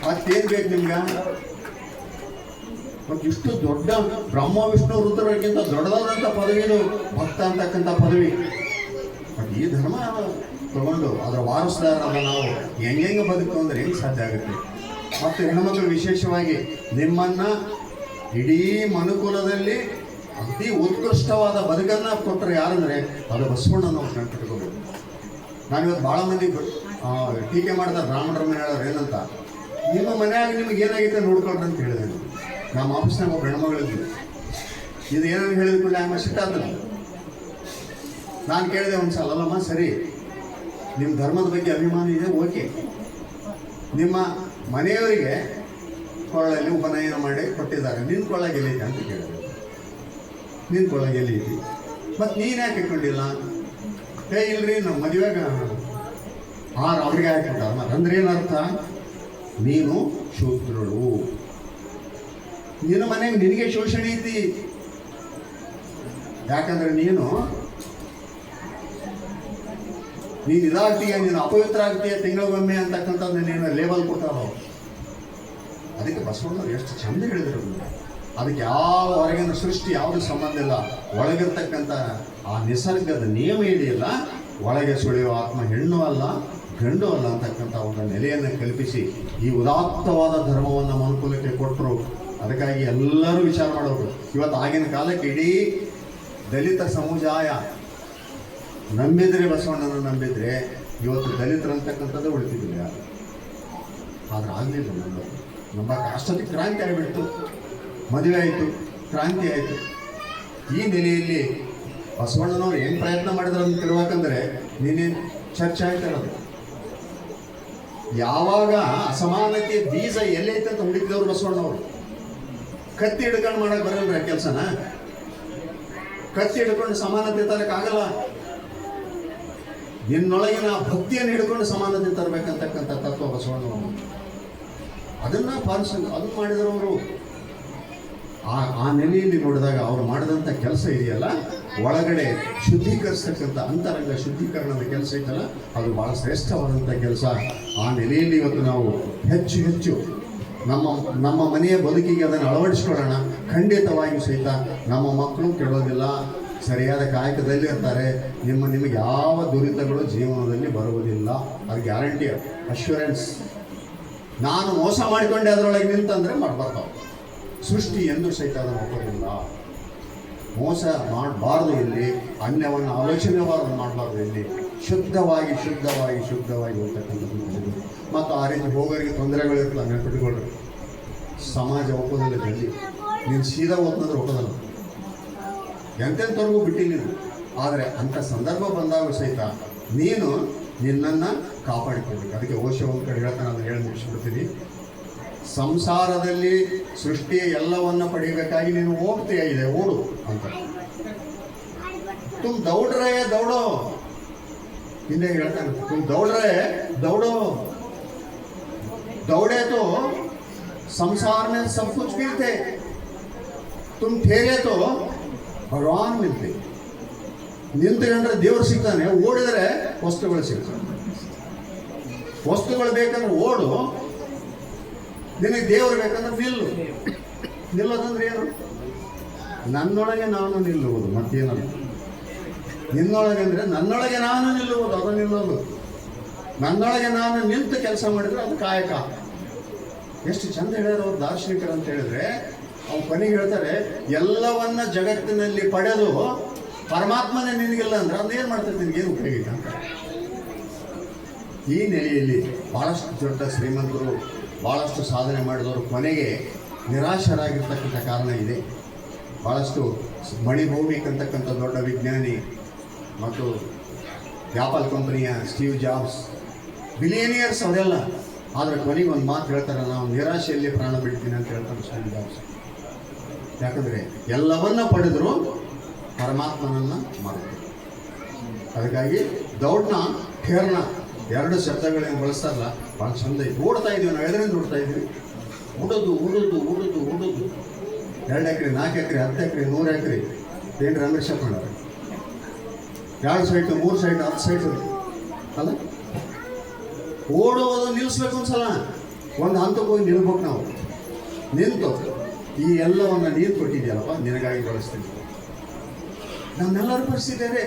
ಮತ್ತೇನ್ ಬೇಕು ನಿಮ್ಗೆ? ಮತ್ತು ಇಷ್ಟು ದೊಡ್ಡ ಬ್ರಹ್ಮ ವಿಷ್ಣು ರುದ್ರರಿಗಿಂತ ದೊಡ್ಡದಾದಂಥ ಪದವಿದು ಭಕ್ತ ಅಂತಕ್ಕಂಥ ಪದವಿ. ಬಟ್ ಈ ಧರ್ಮ ತಗೊಂಡು ಅದರ ವಾರಸುದಾರರಾದ ನಾವು ಹೆಂಗೆ ಬದುಕು ಅಂದ್ರೆ ಹೆಂಗೆ ಸಾಧ್ಯ ಆಗುತ್ತೆ? ಮತ್ತು ಹೆಣ್ಮಕ್ಳು ವಿಶೇಷವಾಗಿ ನಿಮ್ಮನ್ನ ಇಡೀ ಮನುಕುಲದಲ್ಲಿ ಅತಿ ಉತ್ಕೃಷ್ಟವಾದ ಬದುಕನ್ನ ಕೊಟ್ಟರೆ ಯಾರಂದ್ರೆ ಅದು ಬಸವಣ್ಣನವ್ರು ನೆನಪಿಟ್ಕೋಬೇಕು. ನಾನಿವತ್ತು ಭಾಳ ಮಂದಿ ಟೀಕೆ ಮಾಡ್ತಾರೆ, ಬ್ರಾಹ್ಮಣರ ಮೇಲೆ ಹೇಳೋರು ಏನಂತ, ನಿಮ್ಮ ಮನೆಯಾಗ ನಿಮ್ಗೆ ಏನಾಗಿದೆ ನೋಡ್ಕೊಳ್ರಿ ಅಂತ ಹೇಳಿದೆ. ನಮ್ಮ ಆಫೀಸ್ನಾಗ ಒಬ್ಬ ಹೆಣ್ಮಗಳಿದ್ವಿ, ಇದು ಏನೇನು ಹೇಳಿದ ಕೂಡಲೇ ಆಮೇಲೆ ಸಿಟ್ಟಾದ. ನಾನು ಕೇಳಿದೆ ಒಂದ್ಸಲ, ಅಲ್ಲಮ್ಮ ಸರಿ, ನಿಮ್ಮ ಧರ್ಮದ ಬಗ್ಗೆ ಅಭಿಮಾನ ಇದೆ, ಓಕೆ, ನಿಮ್ಮ ಮನೆಯವರಿಗೆ ಕೊಳ್ಳಲ್ಲಿ ಉಪನಯನ ಮಾಡಿ ಕೊಟ್ಟಿದ್ದಾರೆ, ನಿನ್ನ ಕೊಳ್ಳ ಗೆಲ್ಲೈತೆ ಅಂತ ಕೇಳಿದೆ. ನಿನ್ನ ಕೊಳ್ಳ ಗೆಲ್ಲೈತಿ, ಮತ್ತು ನೀನು ಯಾಕೆ ಇಟ್ಕೊಂಡಿಲ್ಲ? ಇಲ್ರಿ ನಮ್ಮ ಮದುವೆಗೆ ಅವ್ರಿಗೆ ಹಾಕಿಬಿಟ್ಟಾರ. ಅಂದ್ರೆ ಏನರ್ಥ? ನೀನು ಶೂದ್ರಳು, ನಿನ್ನ ಮನೆಗೆ ನಿನಗೆ ಶೋಷಣೆ ಐತಿ. ಯಾಕಂದ್ರೆ ನೀನು ಇದಾಗ್ತೀಯ, ನೀನು ಅಪವಿತ್ರ ಆಗ್ತೀಯ ತಿಂಗಳಿಗೊಮ್ಮೆ ಅಂತಕ್ಕಂಥದ್ದು ನೀನು ಲೇಬಲ್ ಕೊಟ್ಟಾರ. ಅದಕ್ಕೆ ಬಸವಣ್ಣವ್ರು ಎಷ್ಟು ಚಂದ ಹೇಳಿದ್ರು. ಅದಕ್ಕೆ ಯಾವ ಹೊರಗಿನ ಸೃಷ್ಟಿ ಯಾವುದು ಸಂಬಂಧ ಇಲ್ಲ, ಒಳಗಿರ್ತಕ್ಕಂಥ ಆ ನಿಸರ್ಗದ ನಿಯಮ ಇದೆಯಲ್ಲ, ಒಳಗೆ ಸುಳಿಯುವ ಆತ್ಮ ಹೆಣ್ಣು ಅಲ್ಲ ಗಂಡು ಅಲ್ಲ ಅಂತಕ್ಕಂಥ ಒಂದು ನೆಲೆಯನ್ನು ಕಲ್ಪಿಸಿ ಈ ಉದಾತ್ತವಾದ ಧರ್ಮವನ್ನು ಮನುಕುಲಕ್ಕೆ ಕೊಟ್ಟರು. ಅದಕ್ಕಾಗಿ ಎಲ್ಲರೂ ವಿಚಾರ ಮಾಡೋರು. ಇವತ್ತು ಆಗಿನ ಕಾಲಕ್ಕೆ ಇಡೀ ದಲಿತ ಸಮುದಾಯ ನಂಬಿದ್ರೆ, ಬಸವಣ್ಣನ ನಂಬಿದ್ರೆ ಇವತ್ತು ದಲಿತರಂತಕ್ಕಂಥದ್ದು ಉಳಿತಿದ್ದಿಲ್ಲ. ಆದ್ರೆ ಆಗಲಿಲ್ಲ. ನಮ್ಮ ಅಷ್ಟೊತ್ತಿಗೆ ಕ್ರಾಂತಿ ಆಗಿಬಿಡ್ತು, ಮದುವೆ ಆಯಿತು, ಕ್ರಾಂತಿ ಆಯಿತು. ಈ ನೆಲೆಯಲ್ಲಿ ಬಸವಣ್ಣನವ್ರು ಏನು ಪ್ರಯತ್ನ ಮಾಡಿದ್ರು ಅಂತ ತಿಳ್ಬೇಕಂದ್ರೆ ನೀನೇನು ಚರ್ಚೆ ಆಯ್ತಾರದು. ಯಾವಾಗ ಅಸಮಾನತೆ ಬೀಜ ಎಲ್ಲೈತೆ ಅಂತ ಹುಡುಕಿದವರು ಬಸವಣ್ಣವರು. ಕತ್ತಿ ಹಿಡ್ಕೊಂಡು ಮಾಡಕ್ ಬರಲ್ರ ಕೆಲಸನ. ಕತ್ತಿ ಹಿಡ್ಕೊಂಡು ಸಮಾನತೆ ತರಕ್ಕಾಗಲ್ಲ. ನಿನ್ನೊಳಗಿನ ಭಕ್ತಿಯನ್ನು ಹಿಡ್ಕೊಂಡು ಸಮಾನತೆ ತರಬೇಕಂತಕ್ಕಂಥ ತತ್ವ ಬಸವಣ್ಣವರು. ಅದನ್ನ ಅದನ್ನು ಮಾಡಿದರವರು. ಆ ನೆಲೆಯಲ್ಲಿ ನೋಡಿದಾಗ ಅವರು ಮಾಡಿದಂಥ ಕೆಲಸ ಇದೆಯಲ್ಲ, ಒಳಗಡೆ ಶುದ್ಧೀಕರಿಸ್ತಕ್ಕಂಥ ಅಂತರಂಗ ಶುದ್ಧೀಕರಣದ ಕೆಲಸ ಇದೆಯಲ್ಲ, ಅದು ಬಹಳ ಶ್ರೇಷ್ಠವಾದಂಥ ಕೆಲಸ. ಆ ನೆಲೆಯಲ್ಲಿ ಇವತ್ತು ನಾವು ಹೆಚ್ಚು ಹೆಚ್ಚು ನಮ್ಮ ಮನೆಯ ಬದುಕಿಗೆ ಅದನ್ನು ಅಳವಡಿಸ್ಕೊಳ್ಳೋಣ. ಖಂಡಿತವಾಗಿಯೂ ಸಹಿತ ನಮ್ಮ ಮಕ್ಕಳು ಕೇಳೋದಿಲ್ಲ, ಸರಿಯಾದ ಕಾಯಕದಲ್ಲಿ ಇರ್ತಾರೆ. ನಿಮಗೆ ಯಾವ ದುರಿತಗಳು ಜೀವನದಲ್ಲಿ ಬರುವುದಿಲ್ಲ, ಅದು ಗ್ಯಾರಂಟಿ, ಅಶ್ಯೂರೆನ್ಸ್. ನಾನು ಮೋಸ ಮಾಡಿಕೊಂಡೆ ಅದರೊಳಗೆ ನಿಂತಂದ್ರೆ ಬರ್ತಾವೆ. ಸೃಷ್ಟಿ ಎಂದು ಸಹಿತ ಅದನ್ನು ಒಪ್ಪೋದಿಲ್ಲ. ಮೋಸ ಮಾಡಬಾರ್ದು, ಇಲ್ಲಿ ಅನ್ಯವನ್ನು ಆಲೋಚನೆ ಮಾಡಬಾರ್ದು. ಇಲ್ಲಿ ಶುದ್ಧವಾಗಿ ಹೋಗ್ತಕ್ಕಂಥದ್ದು. ಮತ್ತು ಆ ರೀತಿ ಹೋಗೋರಿಗೆ ತೊಂದರೆಗಳಿರ್ತಲ್ಲ, ನೆನಪಿಟ್ಕೊಳ್ರಿ. ಸಮಾಜ ಒಪ್ಪೋದಿಲ್ಲ. ಜಲ್ದಿ ನೀನು ಸೀದಾ ಓದ್ನಂದ್ರೆ ಒಪ್ಪೋದಲ್ಲ. ಎಂತೆಂಥವ್ರಿಗೂ ಬಿಟ್ಟಿಲ್ಲ ನೀನು. ಆದರೆ ಅಂಥ ಸಂದರ್ಭ ಬಂದಾಗ ಸಹಿತ ನೀನು ನಿನ್ನನ್ನು ಕಾಪಾಡಿಕೊಳ್ಬೇಕು. ಅದಕ್ಕೆ ಓಶೋ ಒಂದು ಕಡೆ ಹೇಳ್ತಾನೆ, ಅದನ್ನು ಹೇಳಿ ಮುಗಿಸ್ಬಿಡ್ತೀನಿ. ಸಂಸಾರದಲ್ಲಿ ಸೃಷ್ಟಿಯ ಎಲ್ಲವನ್ನ ಪಡೆಯಬೇಕಾಗಿ ನೀನು ಹೋಗ್ತೀಯ, ಇದೆ ಓಡು ಅಂತ. ತುಮ್ ದೌಡ್ರೆ ದೌಡೋ, ಹಿಂದೆ ಹೇಳ್ತಾನೆ, ತುಮ್ ದೌಡ್ರೆ ದೌಡೋ, दौड़े तो संसार में सब कुछ मिलते, तुम ठहरे तो भगवान मिलते. ನಿಂತ್ಕೊಂಡ್ರೆ ದೇವರು ಸಿಗ್ತಾನೆ, ಓಡಿದರೆ ವಸ್ತುಗಳು ಸಿಗ್ತವೆ. ವಸ್ತುಗಳು ಬೇಕಂದ್ರೆ ಓಡು, ನಿನಗೆ ದೇವರು ಬೇಕಂದ್ರೆ ನಿಲ್ಲು. ನಿಲ್ಲೋದಂದ್ರೆ ಏನು? ನನ್ನೊಳಗೆ ನಾನು ನಿಲ್ಲುವುದು, ಮತ್ತೇನಲ್ಲ. ನಿನ್ನೊಳಗೆ ಅಂದರೆ ನನ್ನೊಳಗೆ ನಾನು ನಿಲ್ಲುವುದು, ಅದು ನಿಲ್ಲೋದು. ನನ್ನೊಳಗೆ ನಾನು ನಿಂತು ಕೆಲಸ ಮಾಡಿದ್ರೆ ಅದು ಕಾಯಕ. ಎಷ್ಟು ಚಂದ ಹೇಳ್ಯಾರ ಅವ್ರು ದಾರ್ಶನಿಕರು ಅಂತ ಹೇಳಿದ್ರೆ, ಅವ್ರು ಕೊನೆಗೆ ಹೇಳ್ತಾರೆ, ಎಲ್ಲವನ್ನ ಜಗತ್ತಿನಲ್ಲಿ ಪಡೆದು ಪರಮಾತ್ಮನೇ ನಿನಗಿಲ್ಲ ಅಂದ್ರೆ ಅದೇನು ಮಾಡ್ತದೆ, ನಿನಗೇನು ಉಪಯೋಗ ಅಂತ. ಈ ನೆಲೆಯಲ್ಲಿ ಭಾಳಷ್ಟು ದೊಡ್ಡ ಶ್ರೀಮಂತರು, ಭಾಳಷ್ಟು ಸಾಧನೆ ಮಾಡಿದವರು ಕೊನೆಗೆ ನಿರಾಶರಾಗಿರ್ತಕ್ಕಂಥ ಕಾರಣ ಇದೆ. ಭಾಳಷ್ಟು ಮಣಿಭೌಮಿಕ್ ಅಂತಕ್ಕಂಥ ದೊಡ್ಡ ವಿಜ್ಞಾನಿ ಮತ್ತು ಆಪಲ್ ಕಂಪನಿಯ ಸ್ಟೀವ್ ಜಾಬ್ಸ್, ಬಿಲಿಯನಿಯರ್ಸ್ ಅವರೆಲ್ಲ. ಆದರೆ ಕೊನೆಗೆ ಒಂದು ಮಾತು ಹೇಳ್ತಾರೆ, ನಾವು ನಿರಾಶೆಯಲ್ಲಿ ಪ್ರಾಣ ಬಿಡ್ತೀನಿ ಅಂತ ಹೇಳ್ತಾರೆ ಶ್ರೀನಿವಾಸ. ಯಾಕಂದರೆ ಎಲ್ಲವನ್ನ ಪಡೆದ್ರು ಪರಮಾತ್ಮನನ್ನು ಮರೆತು. ಅದಕ್ಕಾಗಿ ದೌಡ್ನ ಖೇರ್ನ ಎರಡು ಶಬ್ದಗಳೇನು ಬಳಸ್ತಾರಲ್ಲ ಭಾಳ ಚಂದ ಐತಿ. ಓಡ್ತಾ ಇದ್ದೀವಿ ನಾವು, ಎದರಿಂದ ಓಡ್ತಾ ಇದ್ದೀವಿ? ಉಡೋದು ಉಡೋದು ಉಡೋದು ಉಡೋದು. 2 ಎಕರೆ 4 ಎಕರೆ 10 ಎಕರೆ 100 ಎಕರೆ ಏನು ರಮೇಶ್ ಮಾಡ್ತಾರೆ. 2 ಸೈಟು 3 ಸೈಟು 10 ಸೈಟು ಅಲ್ಲ. ಓಡೋದು ನಿಲ್ಲಿಸ್ಬೇಕು ಒಂದ್ಸಲ, ಒಂದು ಹಂತಕ್ಕೆ ಹೋಗಿ ನಿಲ್ಬೇಕು ನಾವು. ನಿಂತು ಈ ಎಲ್ಲವನ್ನು ನೀರು ಕೊಟ್ಟಿದೆಯಲ್ಲಪ್ಪ ನಿನಗಾಗಿ ಬಳಸ್ತೀನಿ. ನಮ್ಮೆಲ್ಲರ ಪರಿಸ್ಥಿತಿ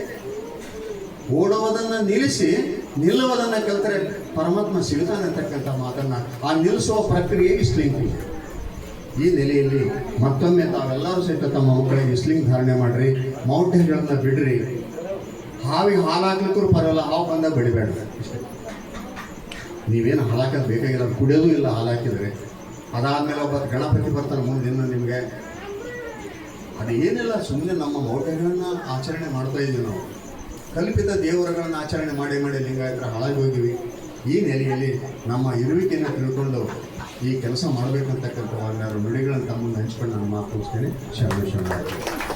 ಓಡುವುದನ್ನು ನಿಲ್ಲಿಸಿ ನಿಲ್ಲುವುದನ್ನು ಕಲಿತರೆ ಪರಮಾತ್ಮ ಸಿಗುತ್ತಾನೆ ಅಂತಕ್ಕಂಥ ಮಾತನ್ನು, ಆ ನಿಲ್ಲಿಸುವ ಪ್ರಕ್ರಿಯೆ ಇಸ್ಲಿಂಗ್. ಈ ನೆಲೆಯಲ್ಲಿ ಮತ್ತೊಮ್ಮೆ ತಾವೆಲ್ಲರೂ ಸಹಿತ ತಮ್ಮ ಮಕ್ಕಳಿಗೆ ಇಸ್ಲಿಂಗ್ ಧಾರಣೆ ಮಾಡಿರಿ, ಮೌಢ್ಯಗಳನ್ನು ಬಿಡ್ರಿ. ಹಾವಿಗೆ ಹಾಲು ಹಾಕ್ಲಿಕ್ಕೂ ಪರವಾಗಿಲ್ಲ, ಹಾವು ಬಂದಾಗ ಬಡಿಬೇಡ್ರಿ. ಇಷ್ಟೇ. ನೀವೇನು ಹಾಲಾಕೋದು ಬೇಕಾಗಿಲ್ಲ, ಕುಡಿಯೋದು ಇಲ್ಲ ಹಾಲು ಹಾಕಿದರೆ. ಅದಾದಮೇಲೆ ಒಬ್ಬ ಗಣಪತಿ ಬರ್ತಾನೆ ಮುಂದೆ ದಿನ ನಿಮಗೆ. ಅದೇನಿಲ್ಲ, ಸುಮ್ಮನೆ ನಮ್ಮ ಮೌಢ್ಯಗಳನ್ನು ಆಚರಣೆ ಮಾಡ್ತಾ ಇದ್ದೀವಿ ನಾವು. ಕಲ್ಪಿತ ದೇವರುಗಳನ್ನು ಆಚರಣೆ ಮಾಡಿ ಮಾಡಿ ಲಿಂಗಾಯತರ ಹಾಳಾಗಿ ಹೋಗಿವಿ. ಈ ನೆಲೆಯಲ್ಲಿ ನಮ್ಮ ಇರುವಿಕೆಯನ್ನು ತಿಳ್ಕೊಂಡು ಈ ಕೆಲಸ ಮಾಡಬೇಕಂತಕ್ಕಂಥ ಒಂದೆರಡು ನುಡಿಗಳನ್ನು ತಮ್ಮನ್ನು ಹಂಚ್ಕೊಂಡು ನಾನು ಮಾತು ಮುಗಿಸ್ತೇನೆ. ಶರಣ ಶರಣ.